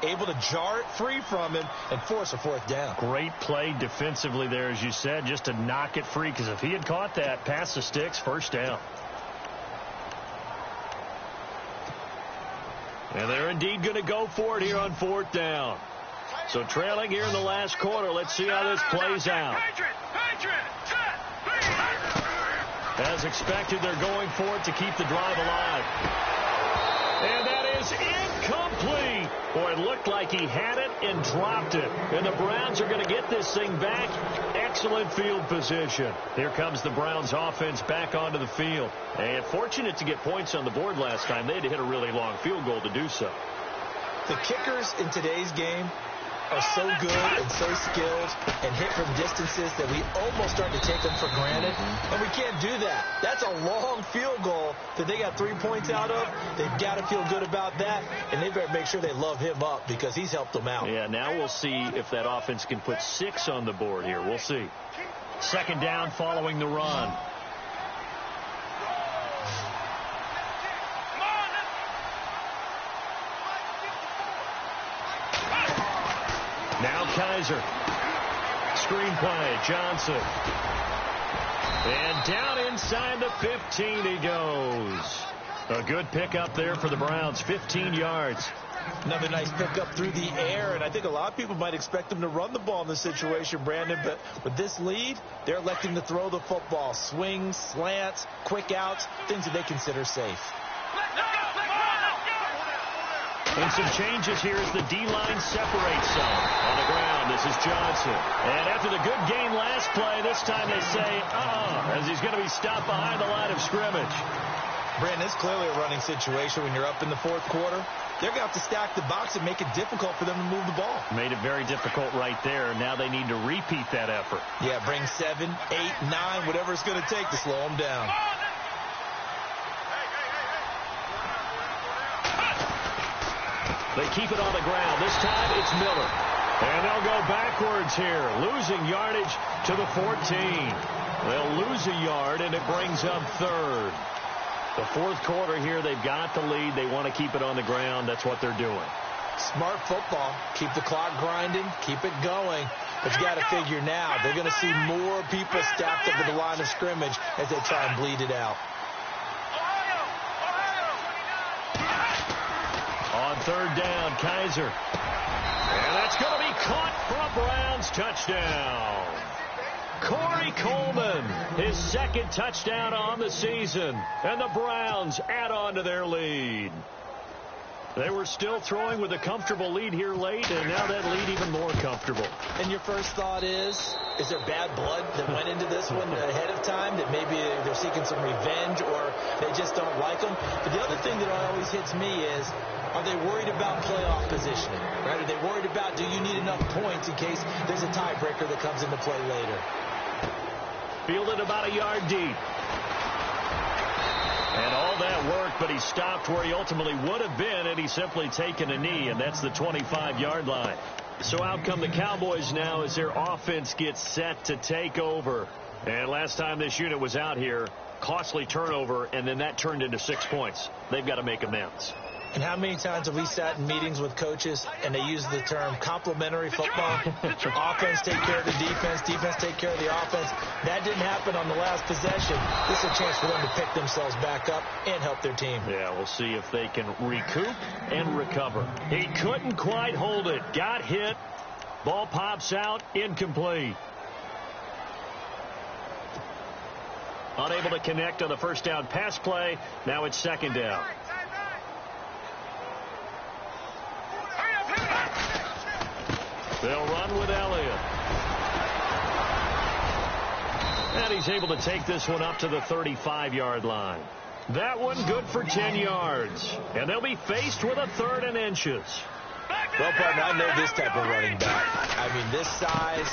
able to jar it free from him and force a fourth down. Great play defensively there, as you said, just to knock it free, because if he had caught that, pass the sticks, first down. And they're indeed going to go for it here on fourth down. So trailing here in the last quarter. Let's see how this plays out. As expected, they're going for it to keep the drive alive. And that is incomplete. Boy, it looked like he had it and dropped it. And the Browns are going to get this thing back. Excellent field position. Here comes the Browns offense back onto the field. And fortunate to get points on the board last time. They had to hit a really long field goal to do so. The kickers in today's game are so good and so skilled and hit from distances that we almost start to take them for granted. And we can't do that. That's a long field goal that they got 3 points out of. They've got to feel good about that, and they better make sure they love him up because he's helped them out. Yeah, now we'll see if that offense can put 6 on the board here. We'll see. Second down following the run. Now Kaiser. Screen play. Johnson. And down inside the 15 he goes. A good pickup there for the Browns. 15 yards. Another nice pickup through the air, and I think a lot of people might expect them to run the ball in this situation, Brandon, but with this lead, they're electing to throw the football. Swings, slants, quick outs, things that they consider safe. And some changes here as the D-line separates some. On the ground, this is Johnson. And after the good game last play, this time they say, as he's going to be stopped behind the line of scrimmage. Brandon, it's clearly a running situation when you're up in the fourth quarter. They're going to have to stack the box and make it difficult for them to move the ball. Made it very difficult right there. Now they need to repeat that effort. Yeah, bring 7, 8, 9, whatever it's going to take to slow them down. They keep it on the ground. This time it's Miller. And they'll go backwards here, losing yardage to the 14. They'll lose a yard, and it brings up third. The fourth quarter here, they've got the lead. They want to keep it on the ground. That's what they're doing. Smart football. Keep the clock grinding. Keep it going. But you got to figure now, they're going to see more people stacked up at the line of scrimmage as they try and bleed it out. On third down, Kaiser. And that's going to be caught for a Browns touchdown. Corey Coleman, his second touchdown on the season. And the Browns add on to their lead. They were still throwing with a comfortable lead here late, and now that lead even more comfortable. And your first thought is there bad blood that went into this one ahead of time, that maybe they're seeking some revenge or they just don't like them? But the other thing that always hits me is, are they worried about playoff positioning? Right? Are they worried about, do you need enough points in case there's a tiebreaker that comes into play later? Fielded about a yard deep. And all that work, but he stopped where he ultimately would have been, and he's simply taken a knee, and that's the 25-yard line. So out come the Cowboys now as their offense gets set to take over. And last time this unit was out here, costly turnover, and then that turned into 6 points. They've got to make amends. And how many times have we sat in meetings with coaches and they use the term complementary football? Offense take care of the defense, defense take care of the offense. That didn't happen on the last possession. This is a chance for them to pick themselves back up and help their team. Yeah, we'll see if they can recoup and recover. He couldn't quite hold it. Got hit. Ball pops out. Incomplete. Unable to connect on the first down pass play. Now it's second down. They'll run with Elliott. And he's able to take this one up to the 35-yard line. That one good for 10 yards. And they'll be faced with a 3rd and inches. Well, partner, I know this type of running back. I mean, this size,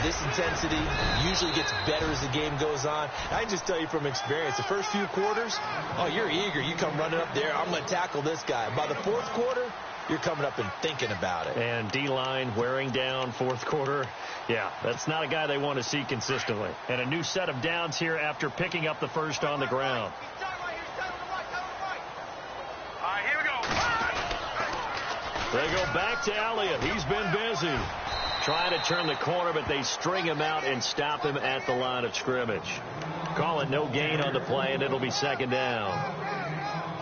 this intensity usually gets better as the game goes on. I can just tell you from experience, the first few quarters, you're eager. You come running up there, I'm going to tackle this guy. By the fourth quarter, you're coming up and thinking about it. And D-line wearing down fourth quarter. Yeah, that's not a guy they want to see consistently. And a new set of downs here after picking up the first on the ground. All right, here we go. They go back to Elliott. He's been busy trying to turn the corner, but they string him out and stop him at the line of scrimmage. Call it no gain on the play, and it'll be second down.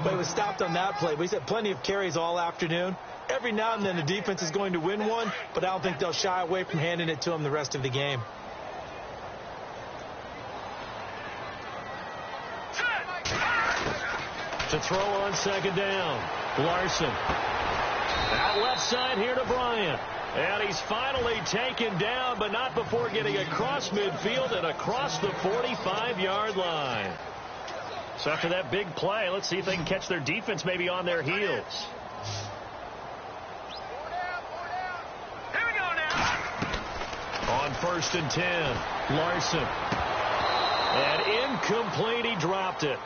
But he was stopped on that play. He's had plenty of carries all afternoon. Every now and then the defense is going to win one, but I don't think they'll shy away from handing it to him the rest of the game. To throw on second down, Larson. Out left side here to Bryant. And he's finally taken down, but not before getting across midfield and across the 45-yard line. So after that big play, let's see if they can catch their defense maybe on their heels. Here we go now. On 1st and 10, Larson. And incomplete, he dropped it.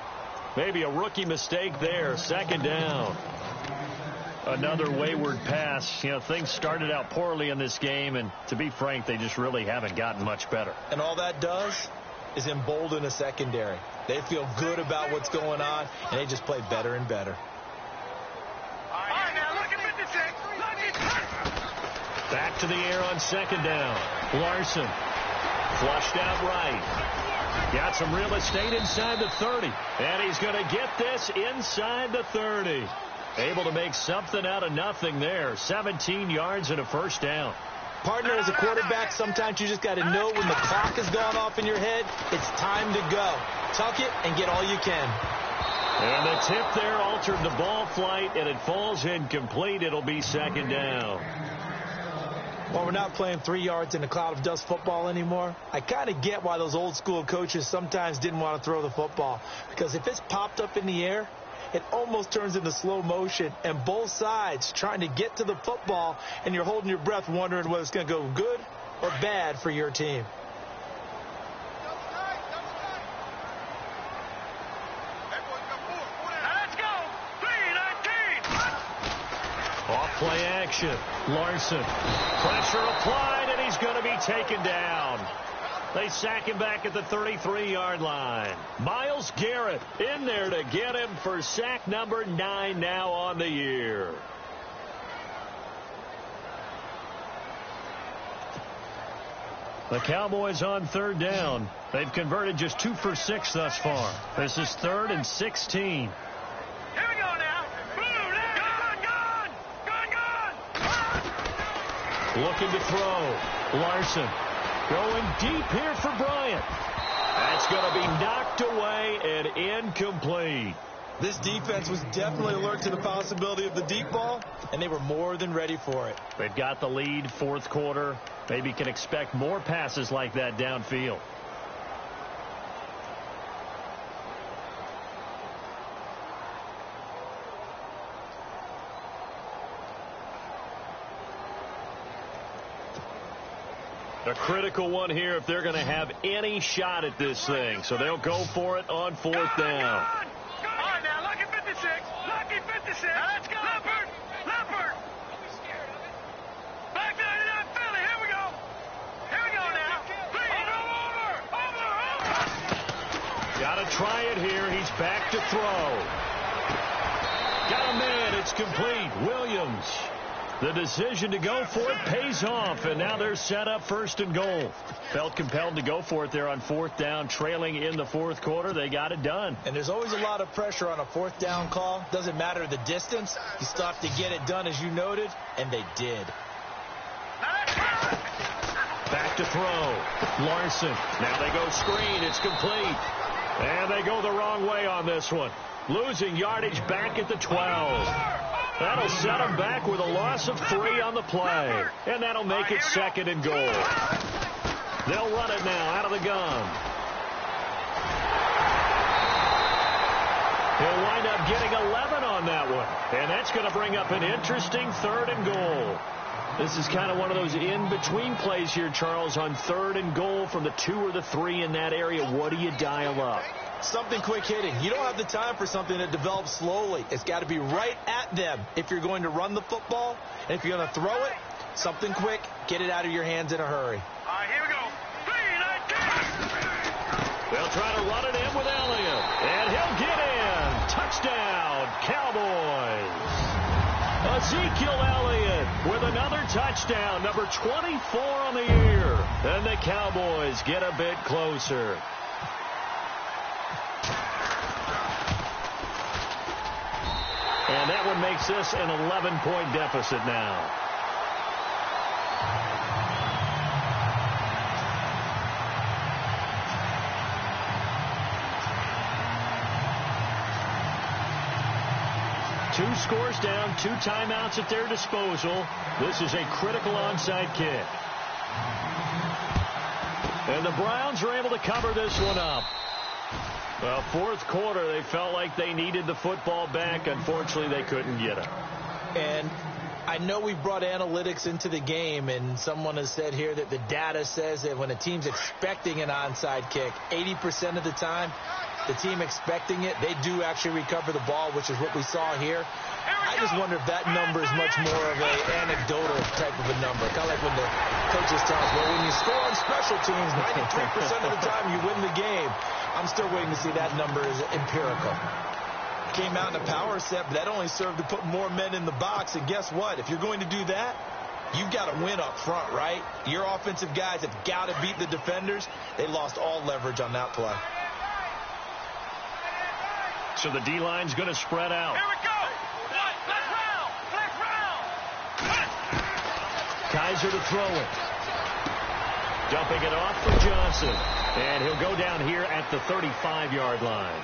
Maybe a rookie mistake there. Second down. Another wayward pass. You know, things started out poorly in this game, and to be frank, they just really haven't gotten much better. And all that does is embolden a secondary. They feel good about what's going on, and they just play better and better. All right, now look at 56. Back to the air on second down. Larson. Flushed out right. Got some real estate inside the 30. And he's going to get this inside the 30. Able to make something out of nothing there. 17 yards and a first down. Partner, as a quarterback, sometimes you just got to know when the clock has gone off in your head, it's time to go. Tuck it and get all you can. And the tip there altered the ball flight, and it falls incomplete. It'll be second down. While we're not playing 3 yards in a cloud of dust football anymore, I kind of get why those old school coaches sometimes didn't want to throw the football. Because if it's popped up in the air, it almost turns into slow motion, and both sides trying to get to the football, and you're holding your breath wondering whether it's going to go good or bad for your team. Let's go. 3-19. Off play action. Larson. Pressure applied, and he's going to be taken down. They sack him back at the 33-yard line. Myles Garrett in there to get him for sack number 9 now on the year. The Cowboys on third down. They've converted just 2 for 6 thus far. This is 3rd and 16. Here we go now. Gone. Looking to throw. Larson. Going deep here for Bryant. That's going to be knocked away and incomplete. This defense was definitely alert to the possibility of the deep ball, and they were more than ready for it. They've got the lead, 4th quarter. Maybe can expect more passes like that downfield. A critical one here if they're going to have any shot at this thing. So they'll go for it on 4th down. All right, now, lucky 56. Lucky 56. Let's go. Leopard. Back 99 Philly. Here we go. Here we go now. Over. Got to try it here. He's back to throw. Got a man. It's complete. Williams. The decision to go for it pays off, and now they're set up 1st and goal. Felt compelled to go for it there on 4th down, trailing in the 4th quarter. They got it done. And there's always a lot of pressure on a 4th down call. Doesn't matter the distance. You still have to get it done, as you noted, and they did. Back to throw. Larson. Now they go screen. It's complete. And they go the wrong way on this one. Losing yardage back at the 12. That'll set them back with a loss of 3 on the play. And that'll make it 2nd and goal. They'll run it now out of the gun. He'll wind up getting 11 on that one. And that's going to bring up an interesting 3rd and goal. This is kind of one of those in-between plays here, Charles, on 3rd and goal from the 2 or the 3 in that area. What do you dial up? Something quick hitting. You don't have the time for something that develops slowly. It's got to be right at them if you're going to run the football. And if you're going to throw it, something quick, get it out of your hands in a hurry. All right, here we go. 3-19. They'll try to run it in with Elliott. And he'll get in. Touchdown, Cowboys. Ezekiel Elliott with another touchdown, number 24 on the year. And the Cowboys get a bit closer. And that one makes this an 11-point deficit now. Two scores down, 2 timeouts at their disposal. This is a critical onside kick. And the Browns are able to cover this one up. Well, fourth quarter, they felt like they needed the football back. Unfortunately, they couldn't get it. And I know we brought analytics into the game, and someone has said here that the data says that when a team's expecting an onside kick, 80% of the time, the team expecting it, they do actually recover the ball, which is what we saw here. I just wonder if that number is much more of an anecdotal type of a number. Kind of like when the coaches tell us, well, when you score on special teams, 93% of the time you win the game. I'm still waiting to see that number is empirical. Came out in a power set, but that only served to put more men in the box. And guess what? If you're going to do that, you've got to win up front, right? Your offensive guys have got to beat the defenders. They lost all leverage on that play. So the D-line's going to spread out. Here we go. Flex round. Kaiser to throw it. Dumping it off for Johnson. And he'll go down here at the 35-yard line.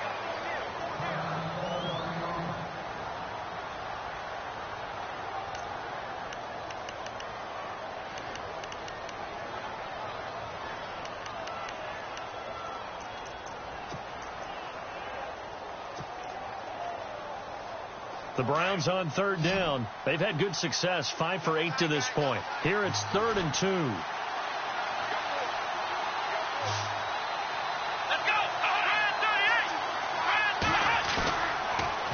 The Browns on third down. They've had good success, 5 for 8 to this point. Here it's 3rd and 2. Let's go.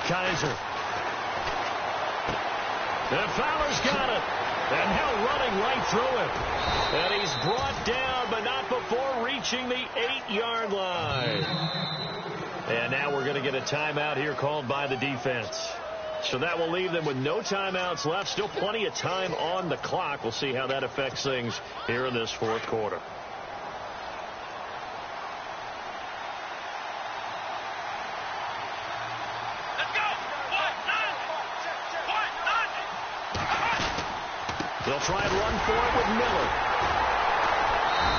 Kaiser. And Fowler's got it. And now running right through it. And he's brought down, but not before reaching the 8-yard line. And now we're going to get a timeout here called by the defense. So that will leave them with no timeouts left. Still plenty of time on the clock. We'll see how that affects things here in this fourth quarter. Let's go. They'll try and run for it with Miller.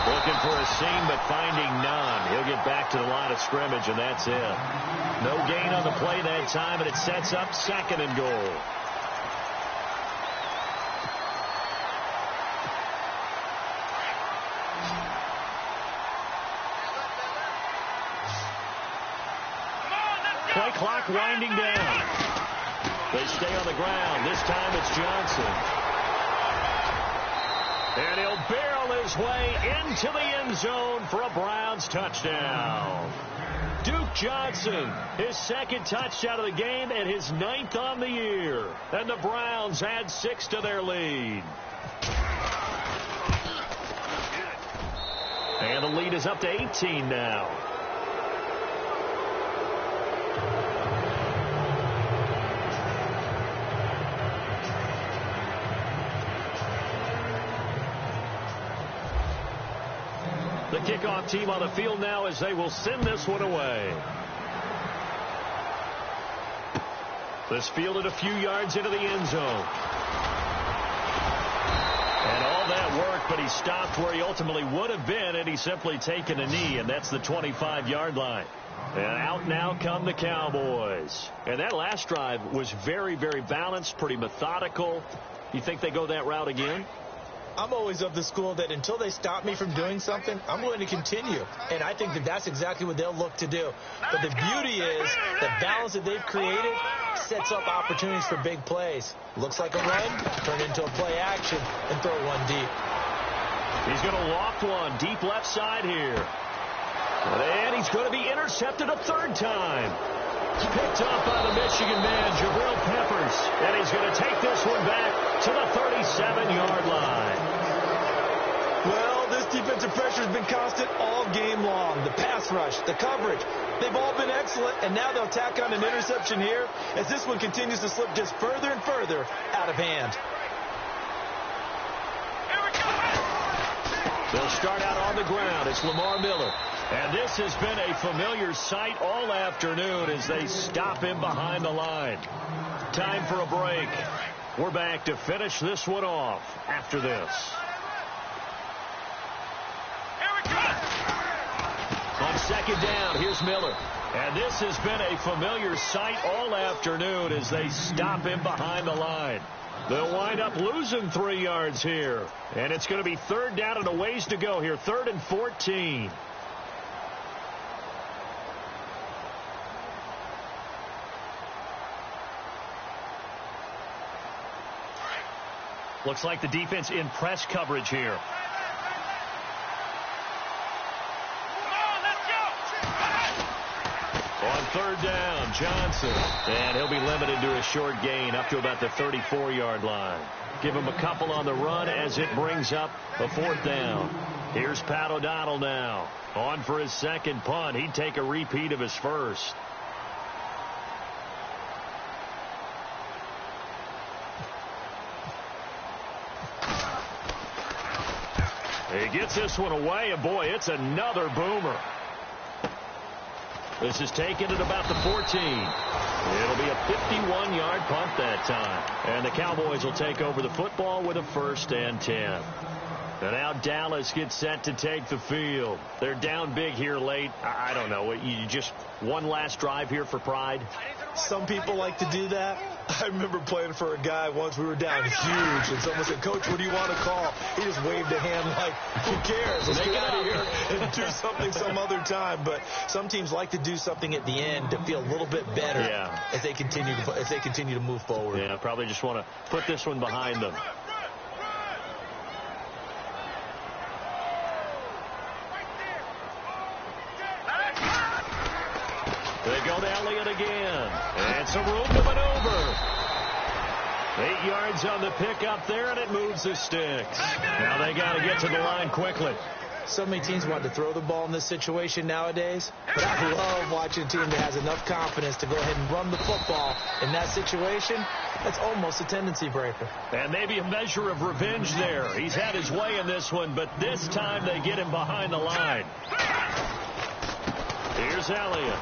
Looking for a seam, but finding none. He'll get back to the line of scrimmage, and that's it. No gain on the play that time, and it sets up 2nd and goal. Play clock winding down. They stay on the ground. This time it's Johnson. And he'll barrel his way into the end zone for a Browns touchdown. Duke Johnson, his 2nd touchdown of the game and his 9th on the year. And the Browns add 6 to their lead. And the lead is up to 18 now. The kickoff team on the field now as they will send this one away. This fielded a few yards into the end zone. And all that work, but he stopped where he ultimately would have been had he simply taken a knee, and that's the 25-yard line. And out now come the Cowboys. And that last drive was very, very balanced, pretty methodical. You think they go that route again? I'm always of the school that until they stop me from doing something, I'm going to continue. And I think that that's exactly what they'll look to do. But the beauty is the balance that they've created sets up opportunities for big plays. Looks like a run, turn into a play action, and throw one deep. He's going to loft one deep left side here. And he's going to be intercepted a 3rd time. Picked up by the Michigan man, Jabril Peppers. And he's going to take this one back to the 37-yard line. Well, this defensive pressure has been constant all game long. The pass rush, the coverage, they've all been excellent, and now they'll tack on an interception here as this one continues to slip just further and further out of hand. They'll start out on the ground. It's Lamar Miller. And this has been a familiar sight all afternoon as they stop him behind the line. Time for a break. We're back to finish this one off after this. On second down, here's Miller. And this has been a familiar sight all afternoon as they stop him behind the line. They'll wind up losing 3 yards here. And it's going to be third down and a ways to go here. 3rd and 14. Looks like the defense in press coverage here. On third down, Johnson. And he'll be limited to a short gain up to about the 34-yard line. Give him a couple on the run as it brings up a 4th down. Here's Pat O'Donnell now. On for his second punt. He'd take a repeat of his first. He gets this one away, and boy, it's another boomer. This is taken at about the 14. It'll be a 51-yard punt that time. And the Cowboys will take over the football with a 1st and 10. And now Dallas gets set to take the field. They're down big here late. I don't know. You just one last drive here for pride? Some people like to do that. I remember playing for a guy once. We were down huge, and someone said, "Coach, what do you want to call?" He just waved a hand like, who cares? Let's get out of here and do something some other time. But some teams like to do something at the end to feel a little bit better as they continue to move forward. Yeah, probably just want to put this one behind them. They go to Elliott again. And some room to maneuver. 8 yards on the pickup there, and it moves the sticks. Now they got to get to the line quickly. So many teams want to throw the ball in this situation nowadays, but I love watching a team that has enough confidence to go ahead and run the football in that situation. That's almost a tendency breaker. And maybe a measure of revenge there. He's had his way in this one, but this time they get him behind the line. Here's Elliott.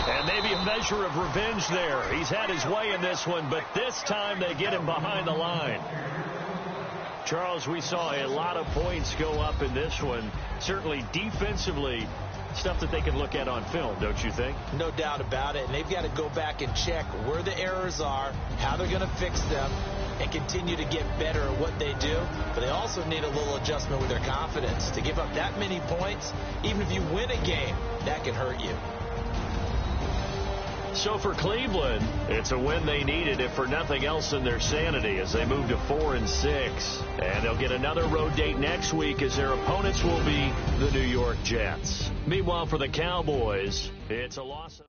And maybe a measure of revenge there. He's had his way in this one, but this time they get him behind the line. Charles, we saw a lot of points go up in this one. Certainly defensively, stuff that they can look at on film, don't you think? No doubt about it. And they've got to go back and check where the errors are, how they're going to fix them, and continue to get better at what they do. But they also need a little adjustment with their confidence. To give up that many points, even if you win a game, that can hurt you. So for Cleveland, it's a win they needed, if for nothing else than their sanity, as they move to 4-6. And they'll get another road date next week as their opponents will be the New York Jets. Meanwhile, for the Cowboys, it's a loss.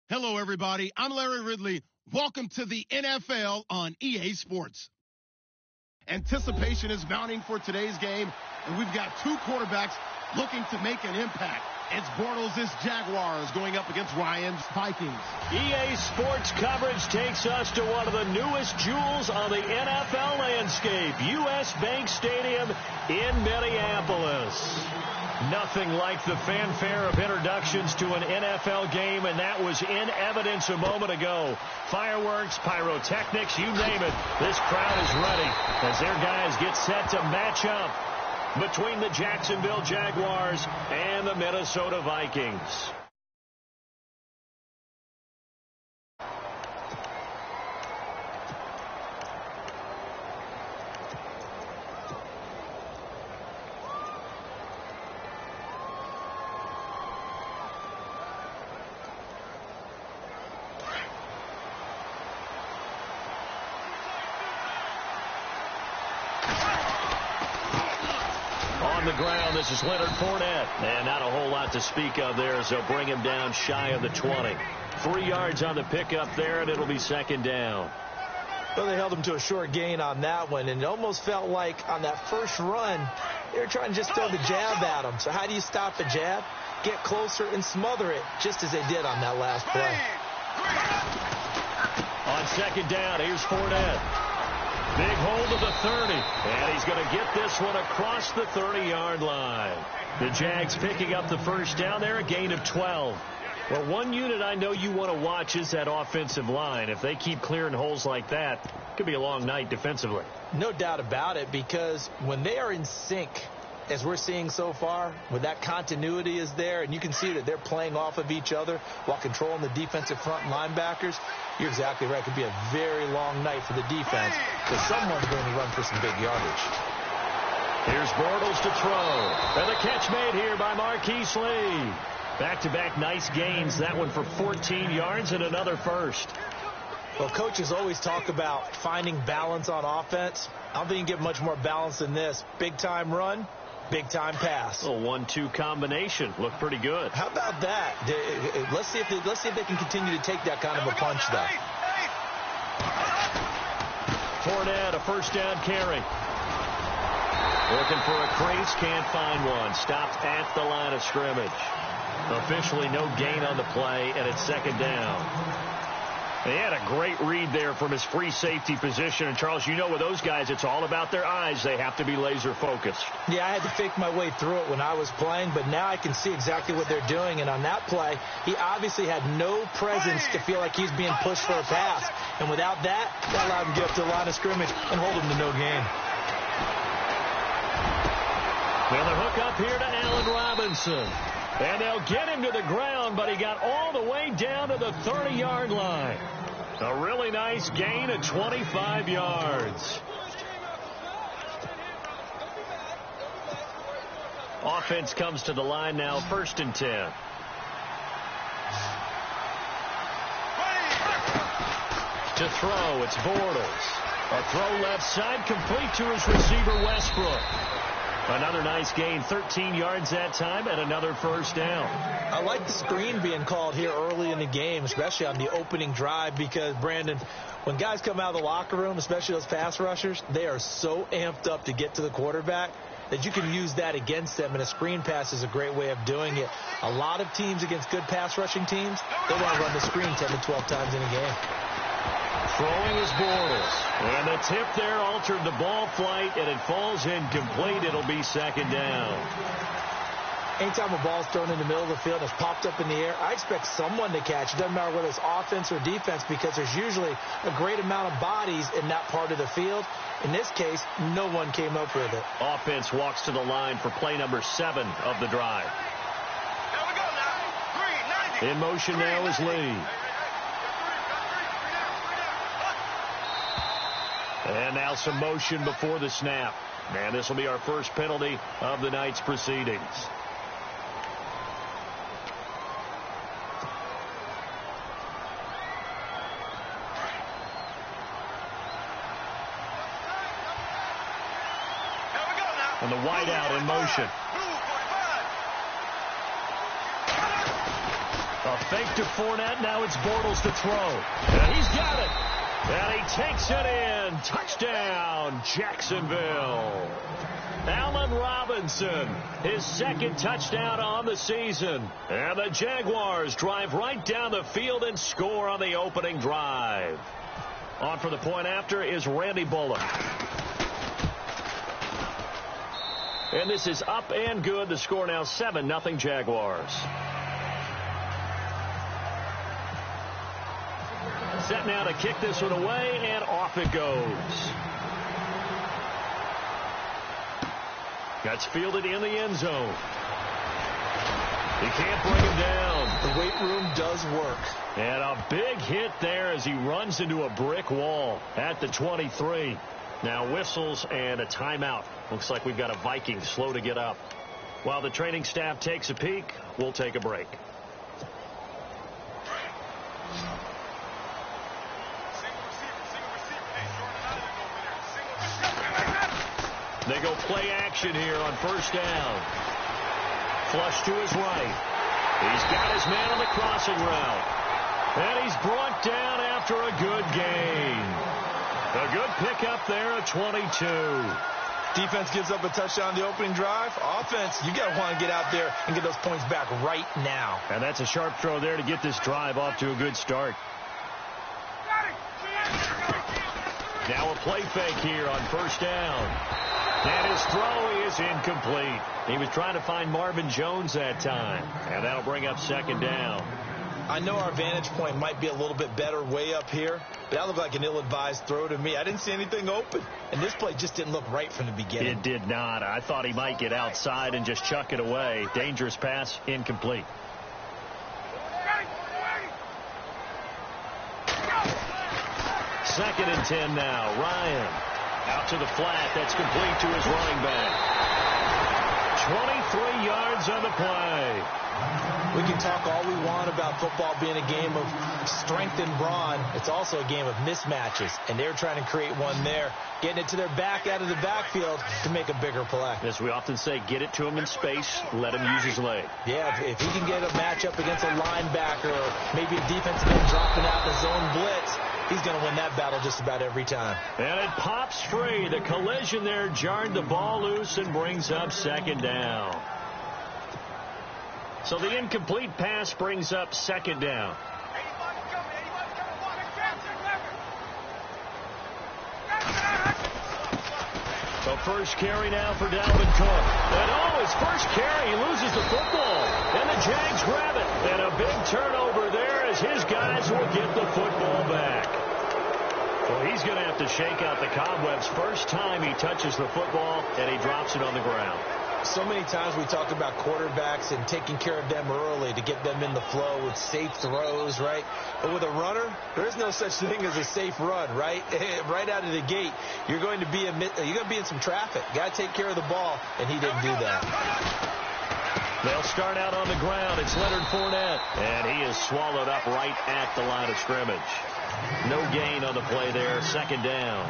Hello, everybody. I'm Larry Ridley. Welcome to the NFL on EA Sports. Anticipation is mounting for today's game, and we've got two quarterbacks looking to make an impact. It's Bortles' Jaguars going up against Ryan's Vikings. EA Sports coverage takes us to one of the newest jewels on the NFL landscape, U.S. Bank Stadium in Minneapolis. Nothing like the fanfare of introductions to an NFL game, and that was in evidence a moment ago. Fireworks, pyrotechnics, you name it. This crowd is ready as their guys get set to match up between the Jacksonville Jaguars and the Minnesota Vikings. On the ground, this is Leonard Fournette. And not a whole lot to speak of there as they'll bring him down shy of the 20. 3 yards on the pickup there, and it'll be second down. Well, they held him to a short gain on that one, and it almost felt like on that first run, they were trying to just throw the jab at him. So how do you stop a jab? Get closer and smother it, just as they did on that last play. On second down, here's Fournette. Big hold of the 30, and he's going to get this one across the 30-yard line. The Jags picking up the first down there, a gain of 12. Well, one unit I know you want to watch is that offensive line. If they keep clearing holes like that, it could be a long night defensively. No doubt about it, because when they are in sync, as we're seeing so far, when that continuity is there, and you can see that they're playing off of each other while controlling the defensive front linebackers, you're exactly right. It could be a very long night for the defense, because someone's going to run for some big yardage. Here's Bortles to throw. And the catch made here by Marquise Lee. Back-to-back nice gains. That one for 14 yards and another first. Well, coaches always talk about finding balance on offense. I don't think you can get much more balance than this. Big-time run, big-time pass. A 1-2 combination. Looked pretty good. How about that? Let's see if they can continue to take that kind of a punch, though. Fournette, a first down carry. Looking for a crease, can't find one. Stopped at the line of scrimmage. Officially no gain on the play, and it's second down. He had a great read there from his free safety position. And, Charles, you know with those guys, it's all about their eyes. They have to be laser-focused. Yeah, I had to fake my way through it when I was playing, but now I can see exactly what they're doing. And on that play, he obviously had no presence to feel like he's being pushed for a pass. And without that allowed him to get up to the line of scrimmage and hold him to no gain. Well, the hook up here to Allen Robinson. And they'll get him to the ground, but he got all the way down to the 30-yard line. A really nice gain of 25 yards. Offense comes to the line now, 1st and 10. To throw, it's Bortles. A throw left side, complete to his receiver, Westbrook. Another nice gain, 13 yards that time, and another first down. I like the screen being called here early in the game, especially on the opening drive, because, Brandon, when guys come out of the locker room, especially those pass rushers, they are so amped up to get to the quarterback that you can use that against them, and a screen pass is a great way of doing it. A lot of teams against good pass rushing teams, they want to run the screen 10 to 12 times in a game. Throwing is Bortles. And the tip there altered the ball flight, and it falls incomplete. It'll be second down. Anytime a ball's thrown in the middle of the field and it's popped up in the air, I expect someone to catch. It doesn't matter whether it's offense or defense, because there's usually a great amount of bodies in that part of the field. In this case, no one came up with it. Offense walks to the line for play number 7 of the drive. There we go now. 390. In motion now is Lee. And now some motion before the snap. And this will be our first penalty of the night's proceedings. And the wideout in motion. A fake to Fournette. Now it's Bortles to throw. And he's got it. And he takes it in. Touchdown, Jacksonville. Allen Robinson, his second touchdown on the season. And the Jaguars drive right down the field and score on the opening drive. On for the point after is Randy Bullock. And this is up and good. The score now 7-0 Jaguars. Set now to kick this one away, and off it goes. That's fielded in the end zone. He can't bring him down. The weight room does work. And a big hit there as he runs into a brick wall at the 23. Now whistles and a timeout. Looks like we've got a Viking slow to get up. While the training staff takes a peek, we'll take a break. They go play action here on first down. Flush to his right. He's got his man on the crossing route. And he's brought down after a good gain. A good pickup there at 22. Defense gives up a touchdown the opening drive. Offense, you got to want to get out there and get those points back right now. And that's a sharp throw there to get this drive off to a good start. Now a play fake here on first down. And his throw is incomplete. He was trying to find Marvin Jones that time. And that'll bring up second down. I know our vantage point might be a little bit better way up here, but that looked like an ill-advised throw to me. I didn't see anything open, and this play just didn't look right from the beginning. It did not. I thought he might get outside and just chuck it away. Dangerous pass, incomplete. Second and 10 now. Ryan out to the flat. That's complete to his running back. 23 yards on the play. We can talk all we want about football being a game of strength and brawn. It's also a game of mismatches, and they're trying to create one there, getting it to their back out of the backfield to make a bigger play. As we often say, get it to him in space, let him use his leg. Yeah, if he can get a matchup against a linebacker or maybe a defensive end dropping out in the zone blitz, he's going to win that battle just about every time. And it pops free. The collision there jarred the ball loose and brings up second down. So the incomplete pass brings up second down. So first carry now for Dalvin Cook. And his first carry, he loses the football. And the Jags grab it. And a big turnover there as his guys will get the football back. Well, he's going to have to shake out the cobwebs. First time he touches the football, and he drops it on the ground. So many times we talk about quarterbacks and taking care of them early to get them in the flow with safe throws, right? But with a runner, there is no such thing as a safe run, right? Right out of the gate, you're going to be in some traffic. Got to take care of the ball, and he didn't do that. They'll start out on the ground. It's Leonard Fournette, and he is swallowed up right at the line of scrimmage. No gain on the play there. Second down.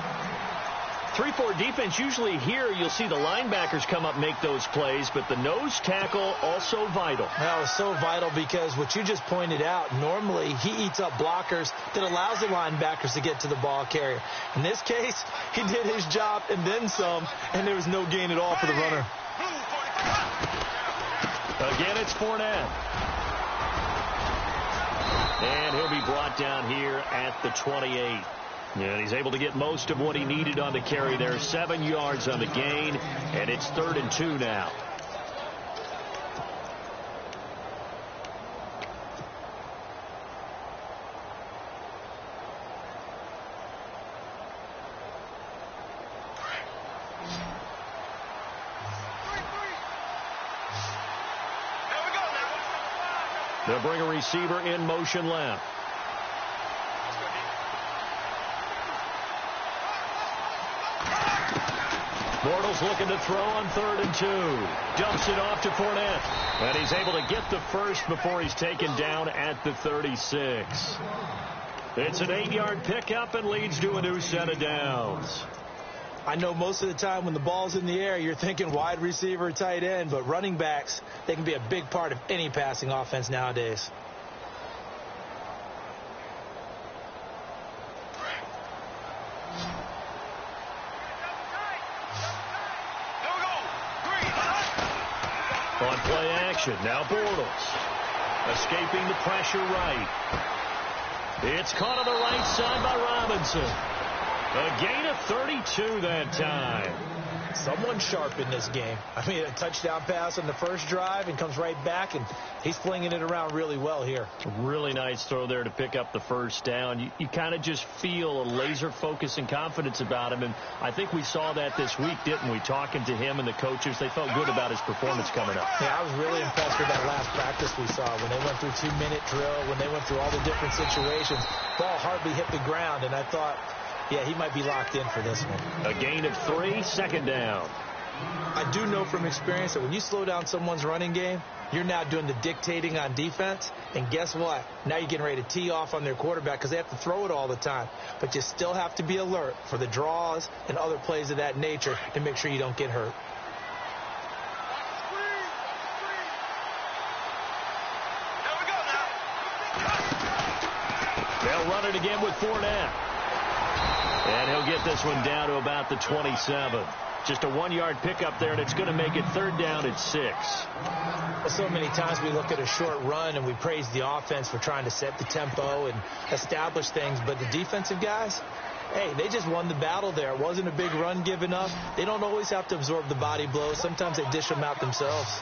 3-4 defense, usually here you'll see the linebackers come up make those plays, but the nose tackle also vital. Well, it's so vital because what you just pointed out, normally he eats up blockers that allows the linebackers to get to the ball carrier. In this case, he did his job and then some, and there was no gain at all for the runner. Again, it's Fournette. And he'll be brought down here at the 28. And he's able to get most of what he needed on the carry there. 7 yards on the gain, and it's 3rd and 2 now. They'll bring a receiver in motion left. Bortles looking to throw on 3rd and 2. Dumps it off to Fournette. And he's able to get the first before he's taken down at the 36. It's an 8-yard pickup and leads to a new set of downs. I know most of the time when the ball's in the air, you're thinking wide receiver, tight end, but running backs, they can be a big part of any passing offense nowadays. On play action, now Bortles. Escaping the pressure right. It's caught on the right side by Robinson. A gain of 32 that time. Someone sharp in this game. I mean, a touchdown pass on the first drive and comes right back, and he's flinging it around really well here. Really nice throw there to pick up the first down. You kind of just feel a laser focus and confidence about him, and I think we saw that this week, didn't we? Talking to him and the coaches, they felt good about his performance coming up. Yeah, I was really impressed with that last practice we saw when they went through 2-minute drill, when they went through all the different situations. Ball hardly hit the ground, and I thought, yeah, he might be locked in for this one. A gain of 3, second down. I do know from experience that when you slow down someone's running game, you're now doing the dictating on defense. And guess what? Now you're getting ready to tee off on their quarterback because they have to throw it all the time. But you still have to be alert for the draws and other plays of that nature to make sure you don't get hurt. They'll run it again with Fournette. And he'll get this one down to about the 27. Just a 1-yard pickup there, and it's going to make it 3rd down at 6. Well, so many times we look at a short run and we praise the offense for trying to set the tempo and establish things. But the defensive guys, hey, they just won the battle there. It wasn't a big run given up. They don't always have to absorb the body blows. Sometimes they dish them out themselves.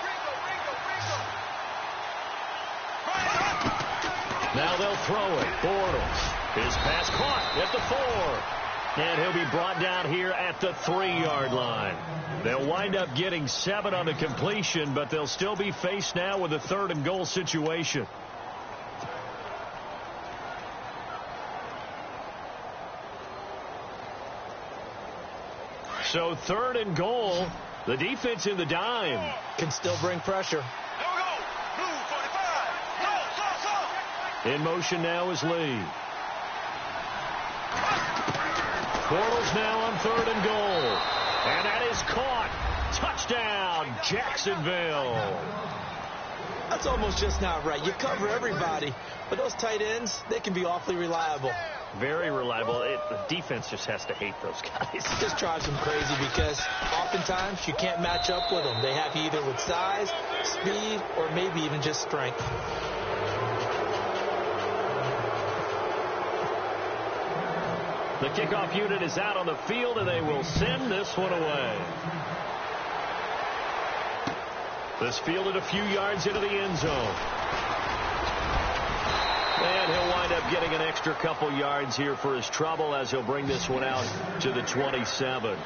Now they'll throw it. Bortles. His pass caught at the 4. And he'll be brought down here at the 3-yard line. They'll wind up getting 7 on the completion, but they'll still be faced now with a 3rd and goal situation. So 3rd and goal. The defense in the dime. Can still bring pressure. In motion now is Lee. Bortles now on 3rd and goal. And that is caught. Touchdown, Jacksonville. That's almost just not right. You cover everybody, but those tight ends, they can be awfully reliable. Very reliable. The defense just has to hate those guys. It just drives them crazy because oftentimes you can't match up with them. They have you either with size, speed, or maybe even just strength. The kickoff unit is out on the field, and they will send this one away. This fielded a few yards into the end zone. And he'll wind up getting an extra couple yards here for his trouble as he'll bring this one out to the 27.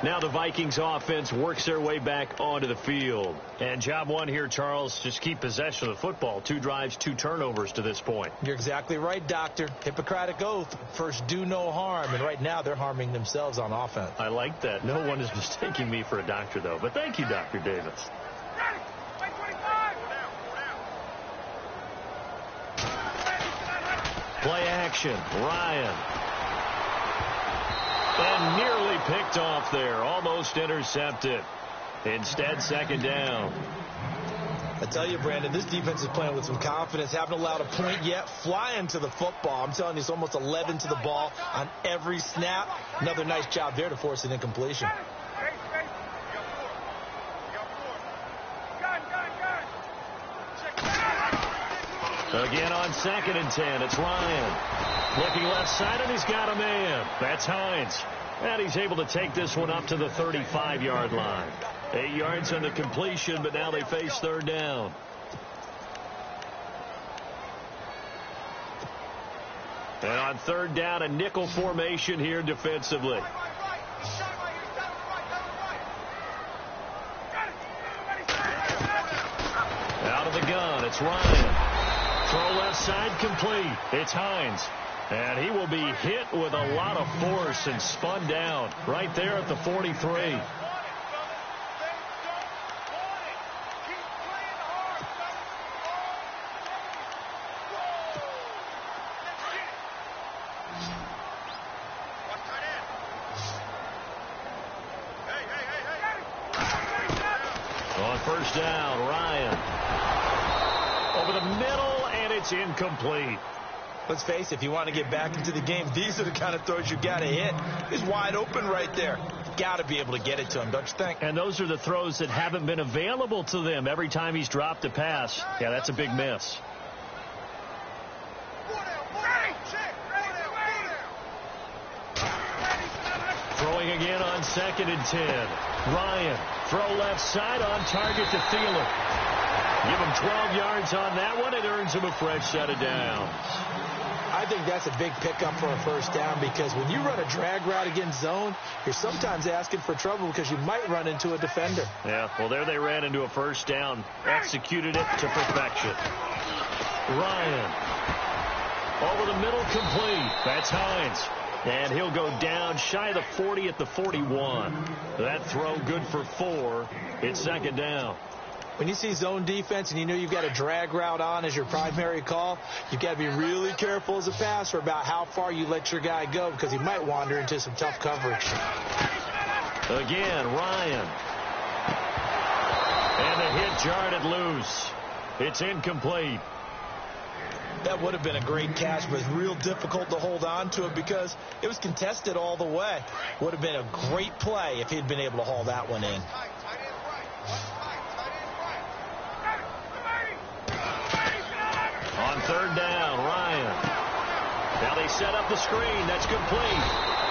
Now the Vikings offense works their way back onto the field. And job one here, Charles, just keep possession of the football. 2 drives, 2 turnovers to this point. You're exactly right, Doctor. Hippocratic oath. First, do no harm. And right now, they're harming themselves on offense. I like that. No one is mistaking me for a doctor, though. But thank you, Dr. Davis. Play action. Ryan. And nearly picked off there. Almost intercepted. Instead, 2nd down. I tell you, Brandon, this defense is playing with some confidence. Haven't allowed a point yet. Flying to the football. I'm telling you, it's almost 11 to the ball on every snap. Another nice job there to force an incompletion. Again on 2nd and 10. It's Ryan. Looking left side, and he's got a man. That's Hines. And he's able to take this one up to the 35-yard line. 8 yards on the completion, but now they face 3rd down. And on 3rd down, a nickel formation here defensively. Out of the gun, it's Ryan. Throw left side complete. It's Hines. And he will be hit with a lot of force and spun down right there at the 43. On 1st down, Ryan. Over the middle, and it's incomplete. Let's face it, if you want to get back into the game, these are the kind of throws you got to hit. He's wide open right there. Got to be able to get it to him, don't you think? And those are the throws that haven't been available to them every time he's dropped a pass. Yeah, that's a big miss. Throwing again on 2nd and 10. Ryan, throw left side on target to Thielen. Give him 12 yards on that one. It earns him a fresh set of downs. I think that's a big pickup for a 1st down because when you run a drag route against zone, you're sometimes asking for trouble because you might run into a defender. Yeah, well, there they ran into a 1st down. Executed it to perfection. Ryan. Over the middle, complete. That's Hines. And he'll go down shy of the 40 at the 41. That throw good for 4. It's 2nd down. When you see zone defense and you know you've got a drag route on as your primary call, you've got to be really careful as a passer about how far you let your guy go because he might wander into some tough coverage. Again, Ryan. And the hit jarred it loose. It's incomplete. That would have been a great catch, but it's real difficult to hold on to it because it was contested all the way. Would have been a great play if he'd been able to haul that one in. On 3rd down, Ryan. Now they set up the screen. That's complete.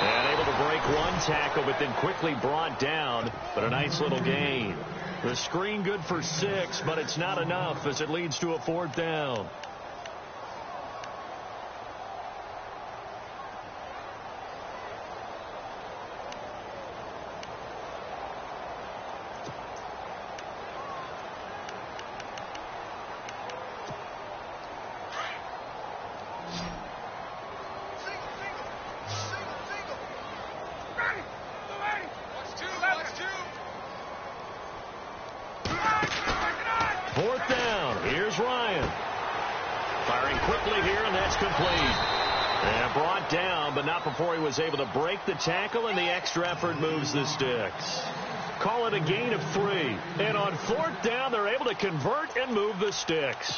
And able to break one tackle, but then quickly brought down. But a nice little gain. The screen good for 6, but it's not enough as it leads to a 4th down. quickly here, and that's complete. And brought down, but not before he was able to break the tackle, and the extra effort moves the sticks. Call it a gain of 3. And on 4th down, they're able to convert and move the sticks.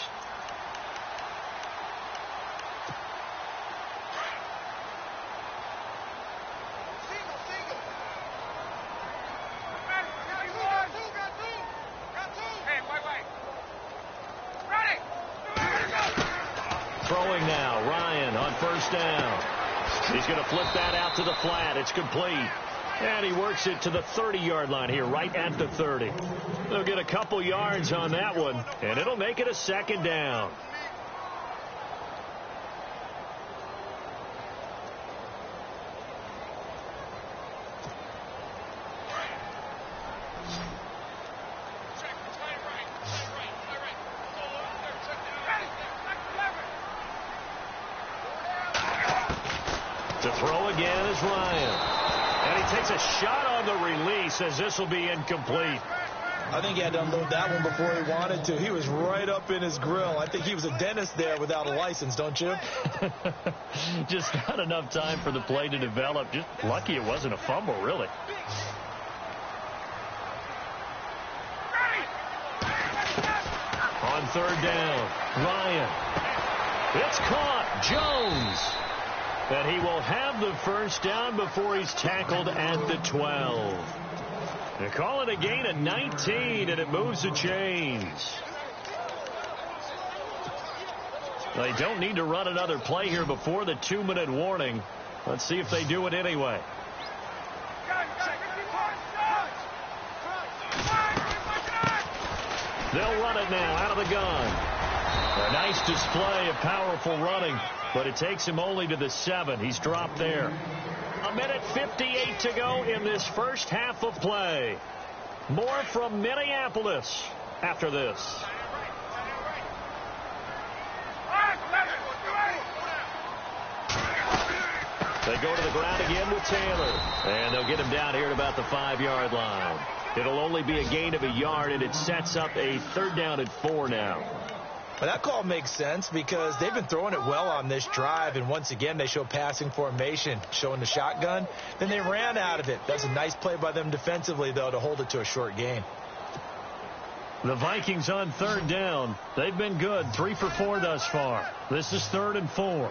Throwing now, Ryan on 1st down. He's going to flip that out to the flat. It's complete. And he works it to the 30-yard line here, right at the 30. They'll get a couple yards on that one, and it'll make it a 2nd down. To throw again is Ryan. And he takes a shot on the release as this will be incomplete. I think he had to unload that one before he wanted to. He was right up in his grill. I think he was a dentist there without a license, don't you? Just not enough time for the play to develop. Just lucky it wasn't a fumble, really. On 3rd down, Ryan. It's caught. Jones. And he will have the 1st down before he's tackled at the 12. They call it a gain of 19, and it moves the chains. They don't need to run another play here before the 2-minute warning. Let's see if they do it anyway. They'll run it now out of the gun. A nice display of powerful running, but it takes him only to the 7. He's dropped there. 1:58 to go in this first half of play. More from Minneapolis after this. They go to the ground again with Taylor, and they'll get him down here at about the 5-yard line. It'll only be a gain of a yard, and it sets up a 3rd down and 4 now. Well, that call makes sense because they've been throwing it well on this drive, and once again they show passing formation, showing the shotgun. Then they ran out of it. That's a nice play by them defensively, though, to hold it to a short gain. The Vikings on 3rd down. They've been good, 3 for 4 thus far. This is 3rd and 4.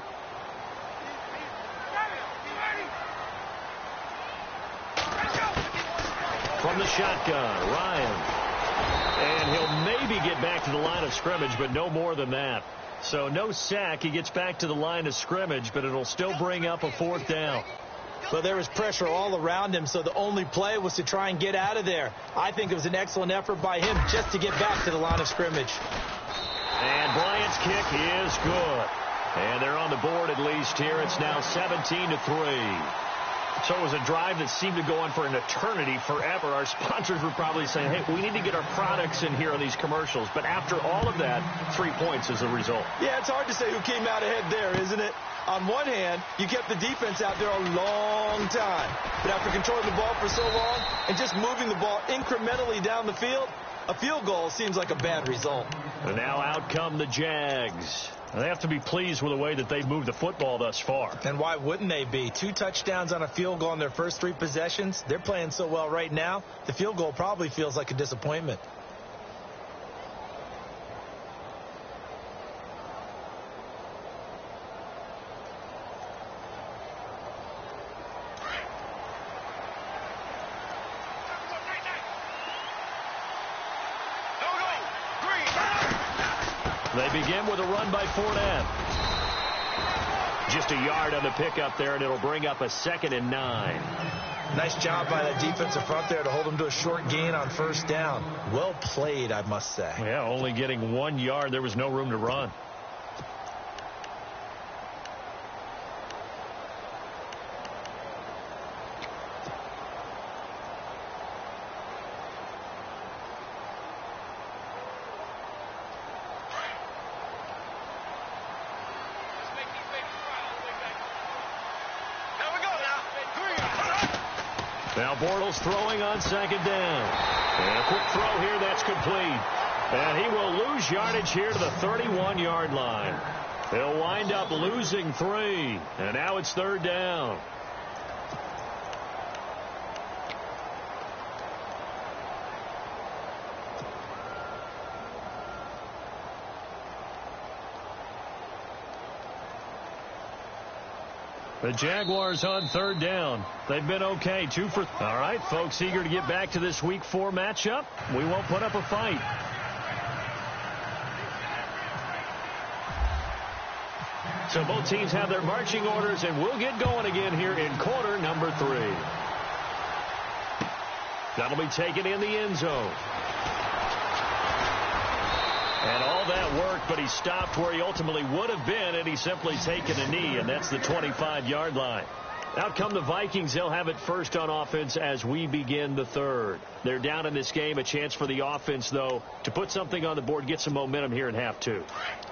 From the shotgun, Ryan. And he'll maybe get back to the line of scrimmage, but no more than that. So no sack. He gets back to the line of scrimmage, but it'll still bring up a 4th down. Well, there was pressure all around him, so the only play was to try and get out of there. I think it was an excellent effort by him just to get back to the line of scrimmage. And Bryant's kick is good. And they're on the board at least here. It's now 17-3. So it was a drive that seemed to go on for an eternity, forever. Our sponsors were probably saying, hey, we need to get our products in here on these commercials. But after all of that, 3 points is the result. Yeah, it's hard to say who came out ahead there, isn't it? On one hand, you kept the defense out there a long time. But after controlling the ball for so long and just moving the ball incrementally down the field, a field goal seems like a bad result. And now out come the Jags. They have to be pleased with the way that they've moved the football thus far. And why wouldn't they be? 2 touchdowns on a field goal in their first 3 possessions. They're playing so well right now, the field goal probably feels like a disappointment. They begin with a run by Fournette. Just a yard on the pickup there, and it'll bring up a 2nd and 9. Nice job by that defensive front there to hold them to a short gain on 1st down. Well played, I must say. Yeah, only getting 1 yard. There was no room to run. Now Bortles throwing on 2nd down. And a quick throw here, that's complete. And he will lose yardage here to the 31-yard line. They'll wind up losing 3. And now it's 3rd down. The Jaguars on 3rd down. They've been okay. 2 for... All right, folks, eager to get back to this Week 4 matchup. We won't put up a fight. So both teams have their marching orders, and we'll get going again here in quarter number 3. That'll be taken in the end zone. And all that worked, but he stopped where he ultimately would have been, and he's simply taken a knee, and that's the 25-yard line. Out come the Vikings. They'll have it first on offense as we begin the 3rd. They're down in this game. A chance for the offense, though, to put something on the board, get some momentum here in half 2.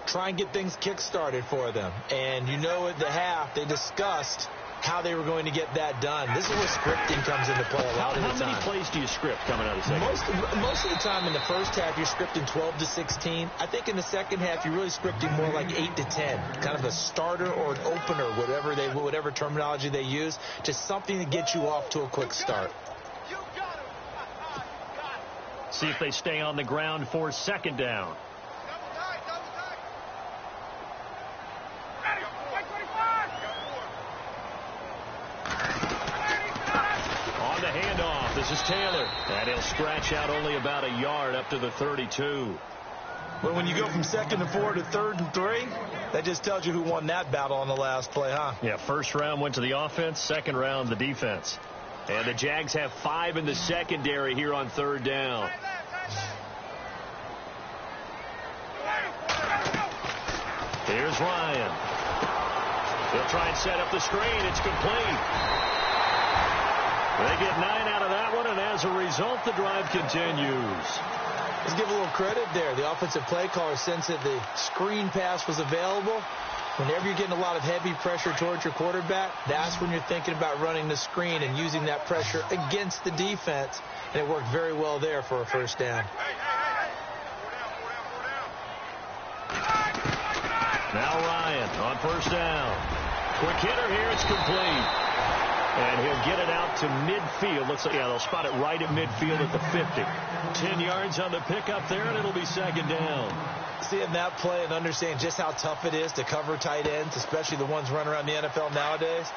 Try and get things kick-started for them. And you know at the half, they discussed how they were going to get that done. This is where scripting comes into play a lot of the time. How many plays do you script coming out of the second? Most of the time in the first half, you're scripting 12 to 16. I think in the second half, you're really scripting more like 8 to 10. Kind of a starter or an opener, whatever terminology they use. Just something to get you off to a quick start. See if they stay on the ground for 2nd down. This is Taylor, and he'll scratch out only about a yard up to the 32. Well, when you go from 2nd and 4 to 3rd and 3, that just tells you who won that battle on the last play, huh? Yeah, first round went to the offense, second round the defense. And the Jags have 5 in the secondary here on 3rd down. Here's Ryan. He'll try and set up the screen. It's complete. They get 9 out of that one, and as a result, the drive continues. Let's give a little credit there. The offensive play caller sensed that the screen pass was available. Whenever you're getting a lot of heavy pressure towards your quarterback, that's when you're thinking about running the screen and using that pressure against the defense. And it worked very well there for a first down. Now Ryan on first down. Quick hitter here. It's complete. And he'll get it out to midfield. Looks like, yeah, they'll spot it right at midfield at the 50. 10 yards on the pickup there, and it'll be 2nd down. Seeing that play and understanding just how tough it is to cover tight ends, especially the ones running around the NFL nowadays,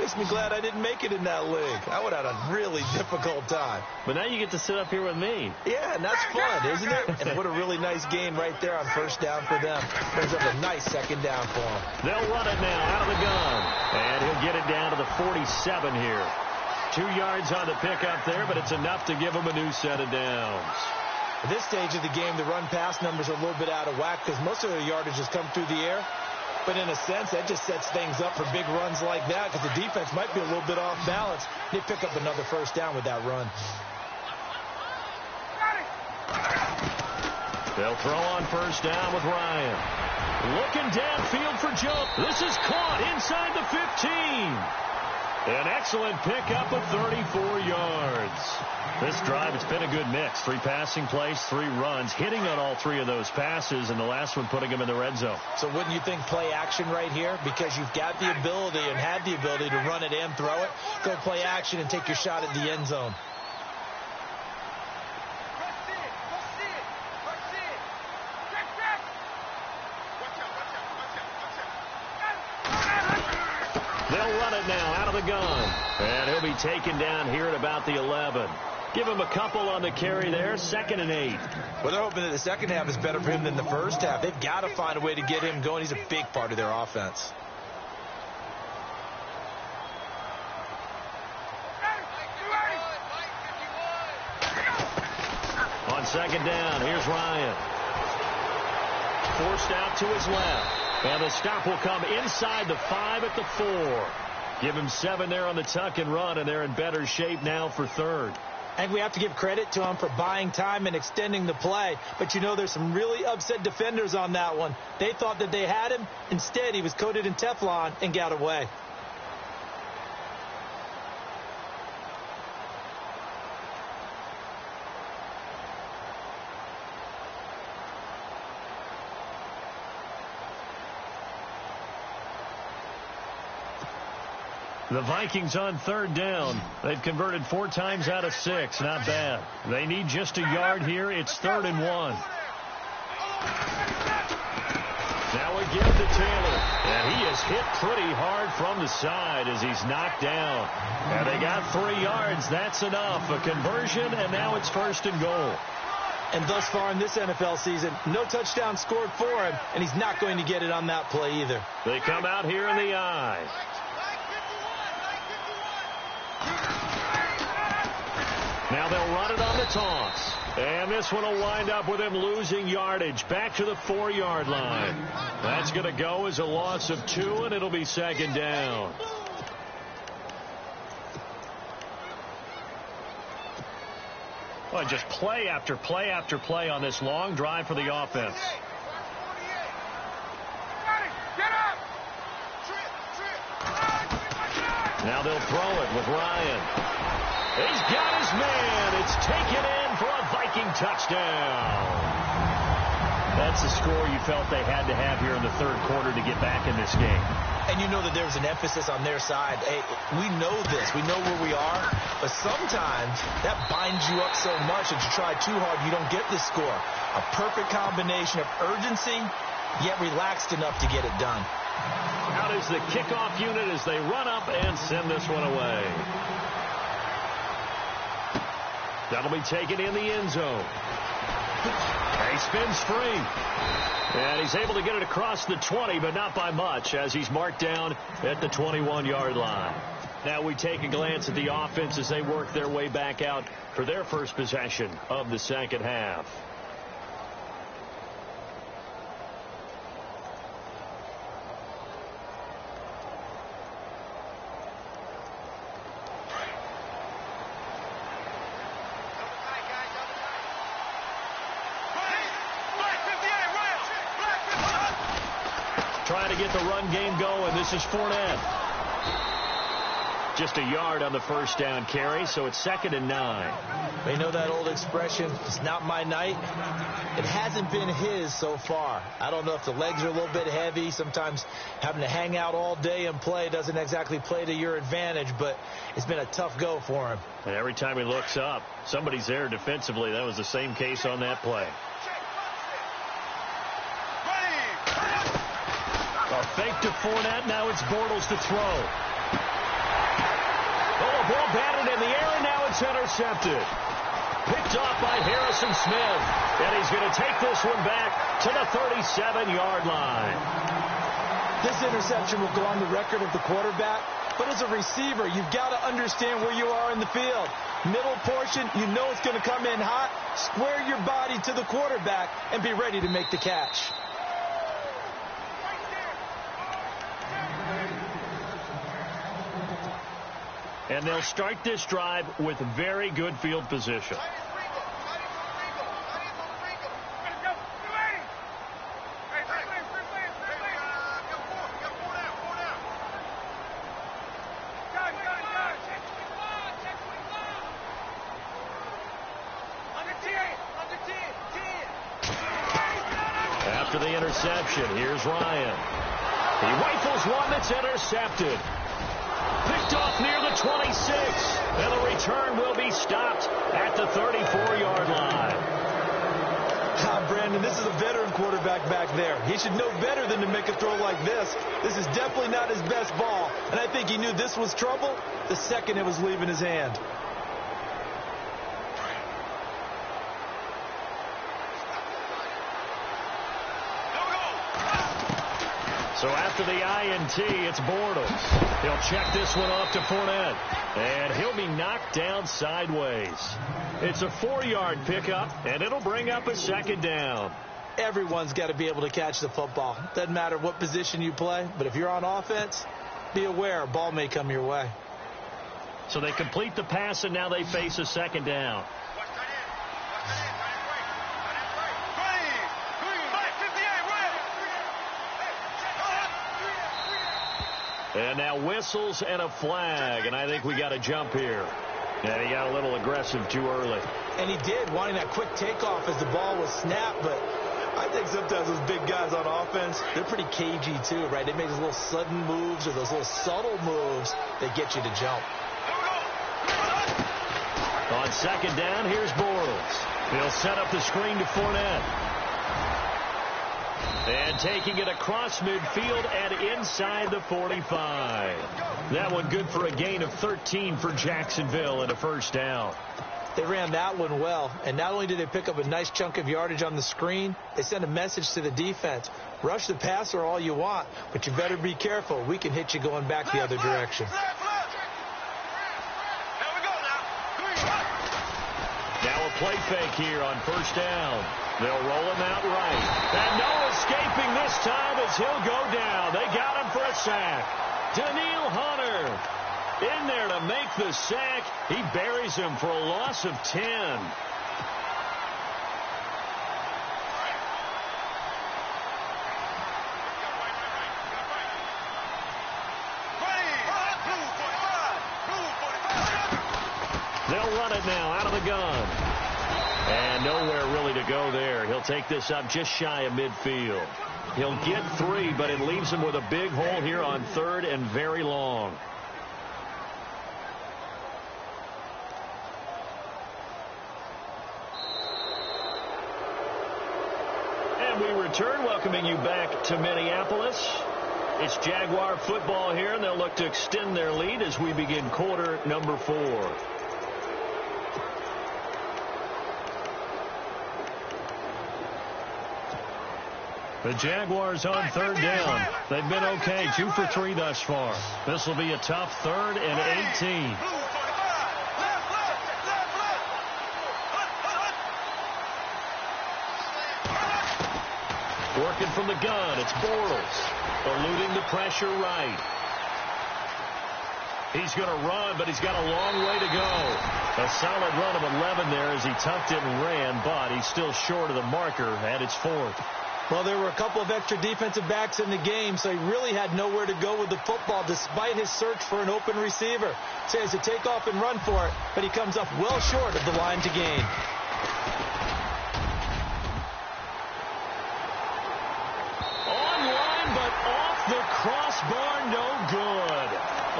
makes me glad I didn't make it in that league. I would have had a really difficult time. But now you get to sit up here with me. Yeah, and that's fun, isn't it? And what a really nice game right there on first down for them. Brings up a nice 2nd down for them. They'll run it now out of the gun. And he'll get it down to the 47 here. 2 yards on the pickup there, but it's enough to give him a new set of downs. At this stage of the game, the run-pass numbers are a little bit out of whack because most of their yardage has come through the air. But in a sense, that just sets things up for big runs like that because the defense might be a little bit off balance. They pick up another first down with that run. They'll throw on first down with Ryan. Looking downfield for jump. This is caught inside the 15. An excellent pickup of 34 yards. This drive, it's been a good mix. 3 passing plays, 3 runs, hitting on all 3 of those passes, and the last one putting him in the red zone. So wouldn't you think play action right here? Because you've got the ability and had the ability to run it and throw it. Go play action and take your shot at the end zone. They'll run it now out of the gun. And he'll be taken down here at about the 11. Give him a couple on the carry there. 2nd and 8. Well, they're hoping that the second half is better for him than the first half. They've got to find a way to get him going. He's a big part of their offense. On 2nd down, here's Ryan. Forced out to his left. And the stop will come inside the 5 at the 4. Give him 7 there on the tuck and run, and they're in better shape now for 3rd. And we have to give credit to him for buying time and extending the play. But, you know, there's some really upset defenders on that one. They thought that they had him. Instead, he was coated in Teflon and got away. The Vikings on third down. They've converted 4 times out of 6. Not bad. They need just a yard here. It's 3rd and 1. Now again to Taylor. And he is hit pretty hard from the side as he's knocked down. And they got 3 yards. That's enough. A conversion, and now it's 1st and goal. And thus far in this NFL season, no touchdown scored for him, and he's not going to get it on that play either. They come out here in the eye. Now they'll run it on the toss. And this one will wind up with him losing yardage back to the 4-yard line. That's going to go as a loss of 2, and it'll be 2nd down. Well, just play after play after play on this long drive for the offense. Now they'll throw it with Ryan. He's got his man. It's taken in for a Viking touchdown. That's the score you felt they had to have here in the 3rd quarter to get back in this game. And you know that there was an emphasis on their side. Hey, we know this. We know where we are. But sometimes that binds you up so much that you try too hard, you don't get this score. A perfect combination of urgency, yet relaxed enough to get it done. Out is the kickoff unit as they run up and send this one away. That'll be taken in the end zone. He spins free. And he's able to get it across the 20, but not by much, as he's marked down at the 21-yard line. Now we take a glance at the offense as they work their way back out for their first possession of the 2nd half. Trying to get the run game going. This is Fournette. Just a yard on the 1st down carry, so it's 2nd and 9. They know that old expression, it's not my night. It hasn't been his so far. I don't know if the legs are a little bit heavy. Sometimes having to hang out all day and play doesn't exactly play to your advantage, but it's been a tough go for him. And every time he looks up, somebody's there defensively. That was the same case on that play. A fake to Fournette. Now it's Bortles to throw. Oh, a ball batted in the air, and now it's intercepted. Picked off by Harrison Smith. And he's going to take this one back to the 37-yard line. This interception will go on the record of the quarterback, but as a receiver, you've got to understand where you are in the field. Middle portion, you know it's going to come in hot. Square your body to the quarterback and be ready to make the catch. And they'll start this drive with very good field position. After the interception, here's Ryan. He rifles one that's intercepted. Picked off near the 26, and the return will be stopped at the 34-yard line. Brandon, this is a veteran quarterback back there. He should know better than to make a throw like this. This is definitely not his best ball, and I think he knew this was trouble the second it was leaving his hand. So after the INT, it's Bortles. He'll check this one off to Fournette. And he'll be knocked down sideways. It's a 4-yard pickup, and it'll bring up a 2nd down. Everyone's got to be able to catch the football. Doesn't matter what position you play, but if you're on offense, be aware a ball may come your way. So they complete the pass, and now they face a 2nd down. And now whistles and a flag, and I think we got a jump here. And he got a little aggressive too early. And he did, wanting that quick takeoff as the ball was snapped, but I think sometimes those big guys on offense, they're pretty cagey too, right? They make those little sudden moves or those little subtle moves that get you to jump. On second down, here's Bortles. He'll set up the screen to Fournette. And taking it across midfield and inside the 45. That one good for a gain of 13 for Jacksonville and a first down. They ran that one well, and not only did they pick up a nice chunk of yardage on the screen, they sent a message to the defense. Rush the passer all you want, but you better be careful. We can hit you going back the other direction. Now a play fake here on first down. They'll roll him out right. And no escaping this time as he'll go down. They got him for a sack. Daniil Hunter in there to make the sack. He buries him for a loss of 10. They'll run it now out of the gun. And nowhere really to go there. He'll take this up just shy of midfield. He'll get 3, but it leaves him with a big hole here on third and very long. And we return, welcoming you back to Minneapolis. It's Jaguar football here, and they'll look to extend their lead as we begin quarter number 4. The Jaguars on third down. They've been okay, 2 for 3 thus far. This will be a tough third and 18. Working from the gun, it's Bortles. Eluding the pressure right. He's going to run, but he's got a long way to go. A solid run of 11 there as he tucked it and ran, but he's still short of the marker at its 4th. Well, there were a couple of extra defensive backs in the game, so he really had nowhere to go with the football despite his search for an open receiver. So he has to take off and run for it, but he comes up well short of the line to gain. Online, but off the crossbar, no good.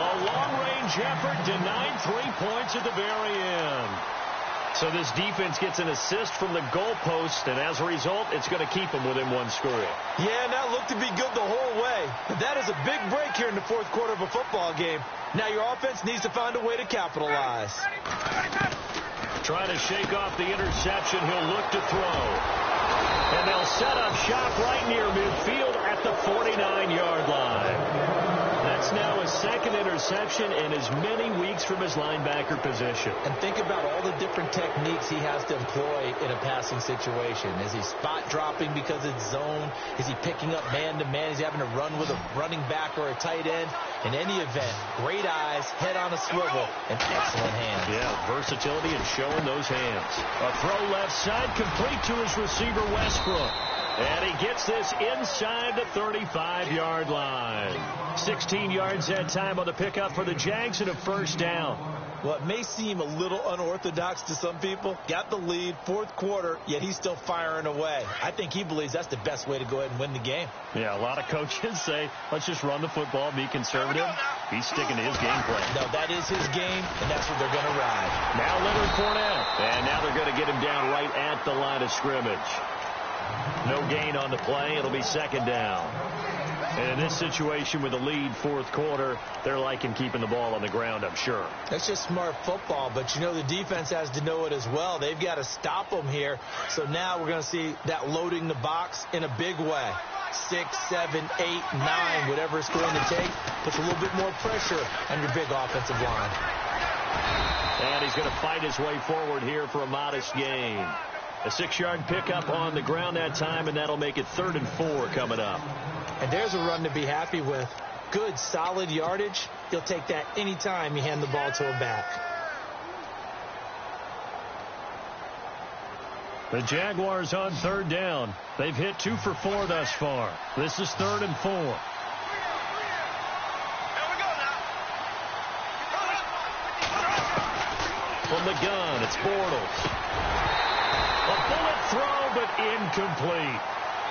A long-range effort denied 3 points at the very end. So this defense gets an assist from the goalpost, and as a result, it's going to keep them within 1 score. Yeah, and that looked to be good the whole way. But that is a big break here in the 4th quarter of a football game. Now your offense needs to find a way to capitalize. Trying to shake off the interception, he'll look to throw. And they'll set up shop right near midfield at the 49-yard line. That's now his 2nd interception in as many weeks from his linebacker position. And think about all the different techniques he has to employ in a passing situation. Is he spot dropping because it's zone? Is he picking up man-to-man? Is he having to run with a running back or a tight end? In any event, great eyes, head on a swivel, and excellent hands. Yeah, versatility and showing those hands. A throw left side complete to his receiver, Westbrook. And he gets this inside the 35-yard line. 16 yards that time on the pickup for the Jags and a first down. Well, it may seem a little unorthodox to some people. Got the lead, 4th quarter, yet he's still firing away. I think he believes that's the best way to go ahead and win the game. Yeah, a lot of coaches say, let's just run the football, be conservative. He's sticking to his game plan. No, that is his game, and that's what they're going to ride. Now Leonard Fournette. And now they're going to get him down right at the line of scrimmage. No gain on the play. It'll be 2nd down. And in this situation with the lead 4th quarter, they're liking keeping the ball on the ground, I'm sure. That's just smart football, but you know the defense has to know it as well. They've got to stop them here. So now we're going to see that loading the box in a big way. 6, 7, 8, 9, whatever it's going to take, puts a little bit more pressure on your big offensive line. And he's going to fight his way forward here for a modest gain. A 6-yard pickup on the ground that time, and that'll make it 3rd and 4 coming up. And there's a run to be happy with. Good, solid yardage. You'll take that anytime you hand the ball to a back. The Jaguars on 3rd down. They've hit 2 for 4 thus far. This is 3rd and 4. From the gun, it's Bortles. A bullet throw, but incomplete.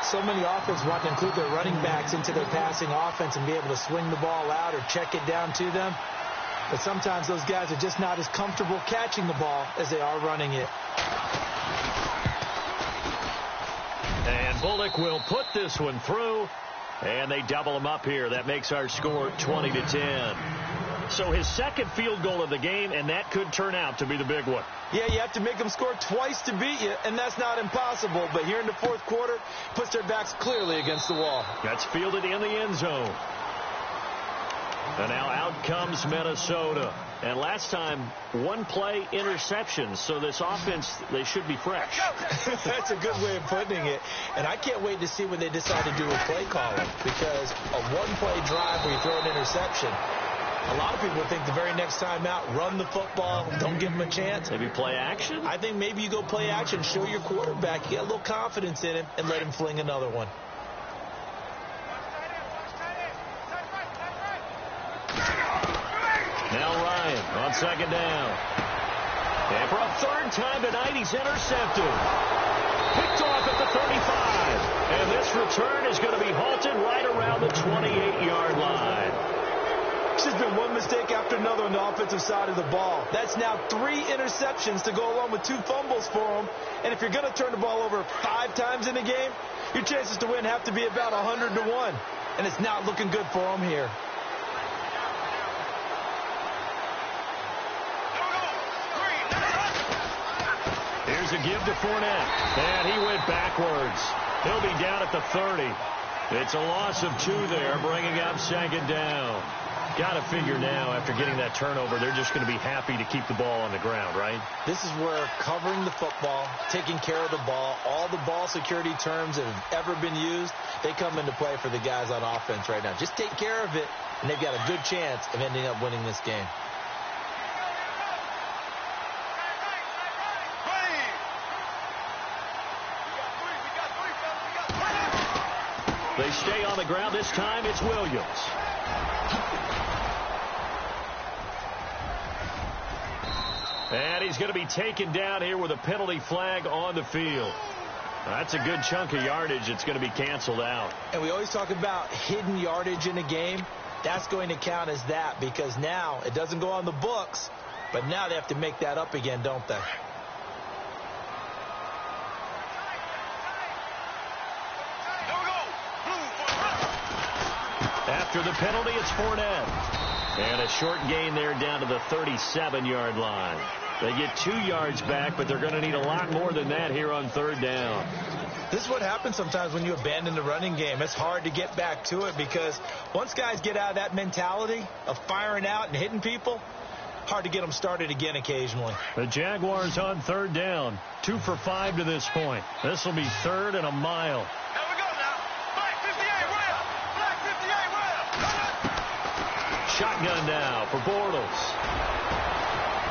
So many offenses want to include their running backs into their passing offense and be able to swing the ball out or check it down to them. But sometimes those guys are just not as comfortable catching the ball as they are running it. And Bullock will put this one through, and they double him up here. That makes our score 20-10. So his second field goal of the game, and that could turn out to be the big one. Yeah, you have to make them score twice to beat you, and that's not impossible. But here in the fourth quarter, puts their backs clearly against the wall. That's fielded in the end zone. And now out comes Minnesota. And last time, one play interception. So this offense, they should be fresh. That's a good way of putting it. And I can't wait to see what they decide to do with play calling. Because a one-play drive where you throw an interception, a lot of people think the very next time out, run the football, don't give them a chance. Maybe play action? I think maybe you go play action, show your quarterback, you get a little confidence in him, and let him fling another one. Now Ryan on second down. And for a third time tonight, he's intercepted. Picked off at the 35. And this return is going to be halted right around the 28-yard line. It's just been one mistake after another on the offensive side of the ball. That's now 3 interceptions to go along with 2 fumbles for him. And if you're going to turn the ball over 5 times in a game, your chances to win have to be about 100-1. And it's not looking good for him here. Here's a give to Fournette. And he went backwards. He'll be down at the 30. It's a loss of 2 there, bringing up second down. Got to figure now, after getting that turnover, they're just going to be happy to keep the ball on the ground, right? This is where covering the football, taking care of the ball, all the ball security terms that have ever been used, they come into play for the guys on offense right now. Just take care of it, and they've got a good chance of ending up winning this game. They stay on the ground. This time it's Williams. And he's going to be taken down here with a penalty flag on the field. That's a good chunk of yardage. It's going to be canceled out. And we always talk about hidden yardage in a game. That's going to count as that because now it doesn't go on the books, but now they have to make that up again, don't they? After the penalty, it's Fournette. And a short gain there down to the 37-yard line. They get 2 yards back, but they're going to need a lot more than that here on third down. This is what happens sometimes when you abandon the running game. It's hard to get back to it because once guys get out of that mentality of firing out and hitting people, hard to get them started again occasionally. The Jaguars on third down. 2 for 5 to this point. This will be 3rd and a mile. Shotgun now for Bortles.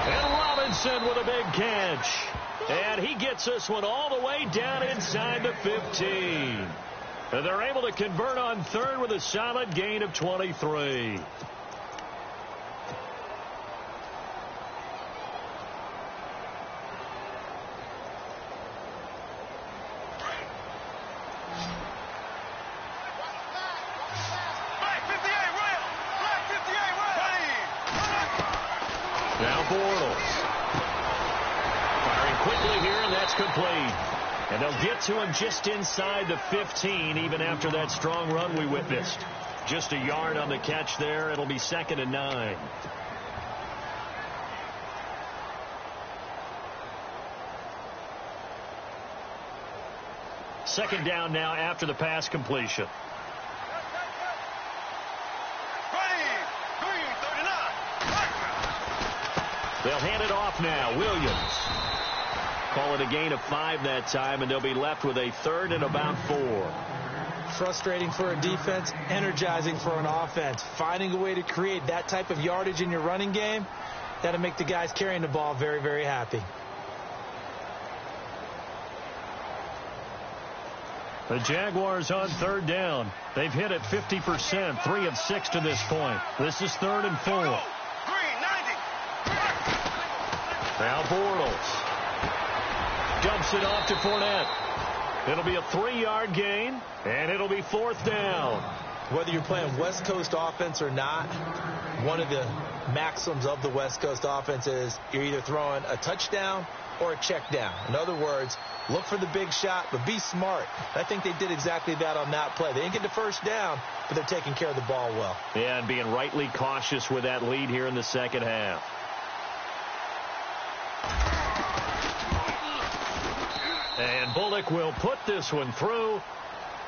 And Robinson with a big catch. And he gets this one all the way down inside the 15. And they're able to convert on third with a solid gain of 23. Now Bortles. Firing quickly here, and that's complete. And they'll get to him just inside the 15, even after that strong run we witnessed. Just a yard on the catch there. It'll be 2nd and 9. Second down now after the pass completion. They'll hand it off now. Williams. Call it a gain of 5 that time, and they'll be left with a 3rd and about 4. Frustrating for a defense, energizing for an offense. Finding a way to create that type of yardage in your running game, that'll make the guys carrying the ball very, very happy. The Jaguars on third down. They've hit it 50%, 3 of 6 to this point. This is 3rd and 4. Now Bortles dumps it off to Fournette. It'll be a 3-yard gain, and it'll be 4th down. Whether you're playing West Coast offense or not, one of the maxims of the West Coast offense is you're either throwing a touchdown or a check down. In other words, look for the big shot, but be smart. I think they did exactly that on that play. They didn't get the first down, but they're taking care of the ball well. Yeah, and being rightly cautious with that lead here in the second half. And Bullock will put this one through,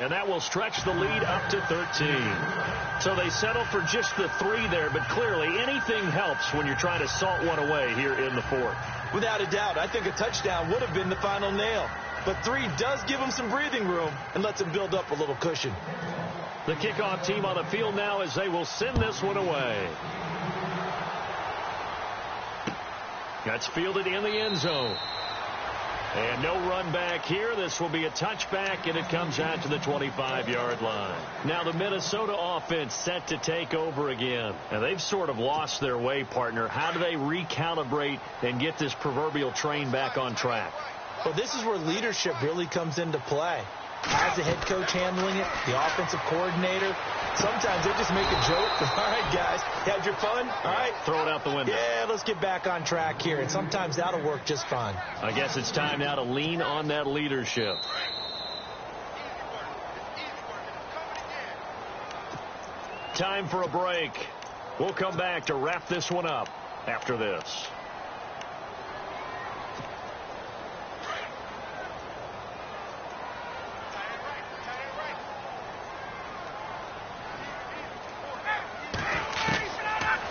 and that will stretch the lead up to 13. So they settle for just the 3 there, but clearly anything helps when you're trying to salt one away here in the 4th. Without a doubt, I think a touchdown would have been the final nail. But 3 does give them some breathing room and lets them build up a little cushion. The kickoff team on the field now as they will send this one away. That's fielded in the end zone. And no run back here. This will be a touchback, and it comes out to the 25-yard line. Now the Minnesota offense set to take over again. And they've sort of lost their way, partner. How do they recalibrate and get this proverbial train back on track? Well, this is where leadership really comes into play. As the head coach handling it, the offensive coordinator, sometimes they just make a joke. All right, guys, you had your fun? All right. Throw it out the window. Yeah, let's get back on track here. And sometimes that'll work just fine. I guess it's time now to lean on that leadership. Time for a break. We'll come back to wrap this one up after this.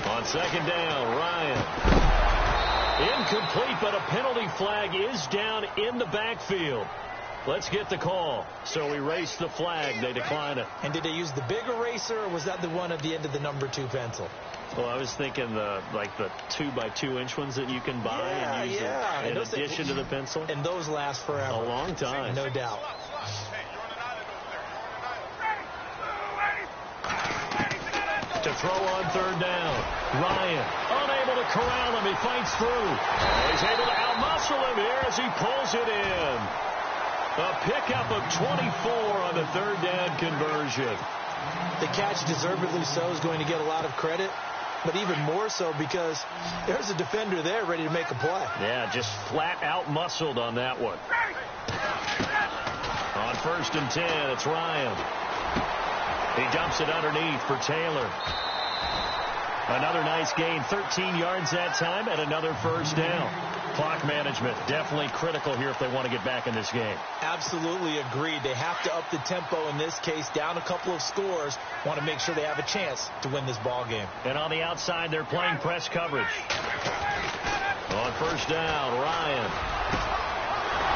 On second down, Ryan. Incomplete, but a penalty flag is down in the backfield. Let's get the call. So erase the flag. They decline it. And did they use the big eraser, or was that the one at the end of the number 2 pencil? Well, I was thinking the 2x2-inch ones that you can buy and use in addition to the pencil. And those last forever. A long time. No doubt. To throw on third down. Ryan unable to corral him. He fights through. He's able to outmuscle him here as he pulls it in. A pickup of 24 on the third down conversion. The catch, deservedly so, is going to get a lot of credit, but even more so because there's a defender there ready to make a play. Yeah, just flat out muscled on that one. On 1st and 10, it's Ryan. He dumps it underneath for Taylor. Another nice gain, 13 yards that time, and another first down. Clock management definitely critical here if they want to get back in this game. Absolutely agreed. They have to up the tempo in this case, down a couple of scores. Want to make sure they have a chance to win this ball game. And on the outside, they're playing press coverage. On first down, Ryan.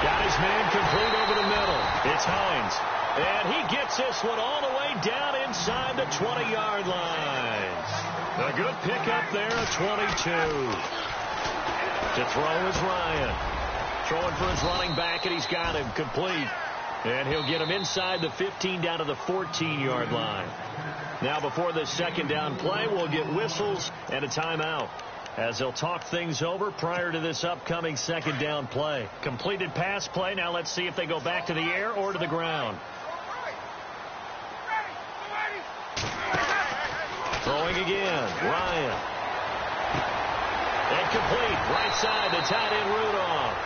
Got his man complete over the middle. It's Hines. And he gets this one all the way down inside the 20-yard line. A good pickup there, a 22. To throw is Ryan. Throwing for his running back, and he's got him complete. And he'll get him inside the 15 down to the 14-yard line. Now before this second down play, we'll get whistles and a timeout as they'll talk things over prior to this upcoming second down play. Completed pass play. Now let's see if they go back to the air or to the ground. Throwing again, Ryan. And complete, right side to tight end Rudolph.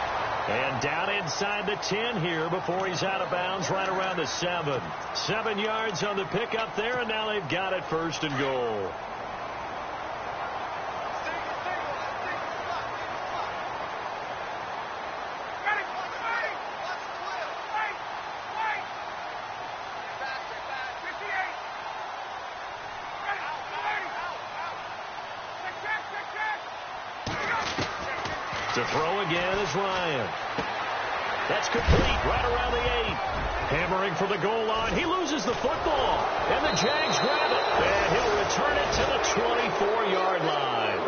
And down inside the 10 here before he's out of bounds right around the 7. 7 yards on the pickup there, and now they've got it 1st and goal. To throw again is Ryan. That's complete right around the 8. Hammering for the goal line. He loses the football. And the Jags grab it. And he'll return it to the 24-yard line.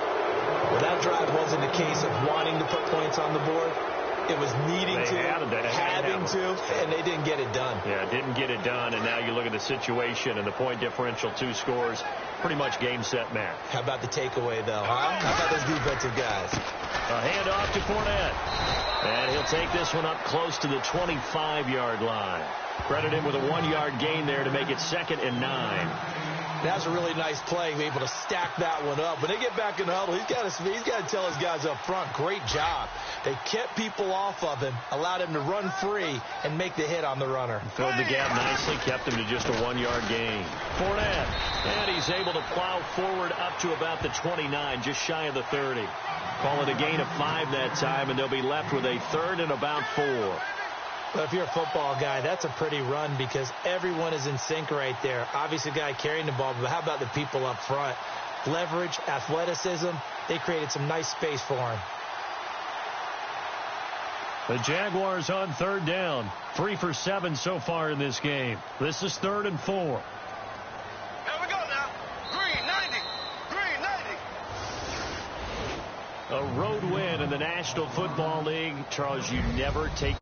Well, that drive wasn't a case of wanting to put points on the board. It was needing having to, and they didn't get it done. Yeah, didn't get it done, and now you look at the situation and the point differential, 2 scores, pretty much game, set, match. How about the takeaway, though, huh? How about those defensive guys? A handoff to Fournette, and he'll take this one up close to the 25-yard line. Credit him with a 1-yard gain there to make it 2nd and 9. That's a really nice play, able to stack that one up. When they get back in the huddle, he's got to tell his guys up front, great job. They kept people off of him, allowed him to run free, and make the hit on the runner. Filled the gap nicely, kept him to just a 1-yard gain. Fournette, and he's able to plow forward up to about the 29, just shy of the 30. Call it a gain of 5 that time, and they'll be left with a 3rd and about 4. Well, if you're a football guy, that's a pretty run because everyone is in sync right there. Obviously, the guy carrying the ball, but how about the people up front? Leverage, athleticism, they created some nice space for him. The Jaguars on 3rd down. 3 for 7 so far in this game. This is 3rd and 4. Here we go now. Green 90. Green 90. A road win in the National Football League. Charles, you never take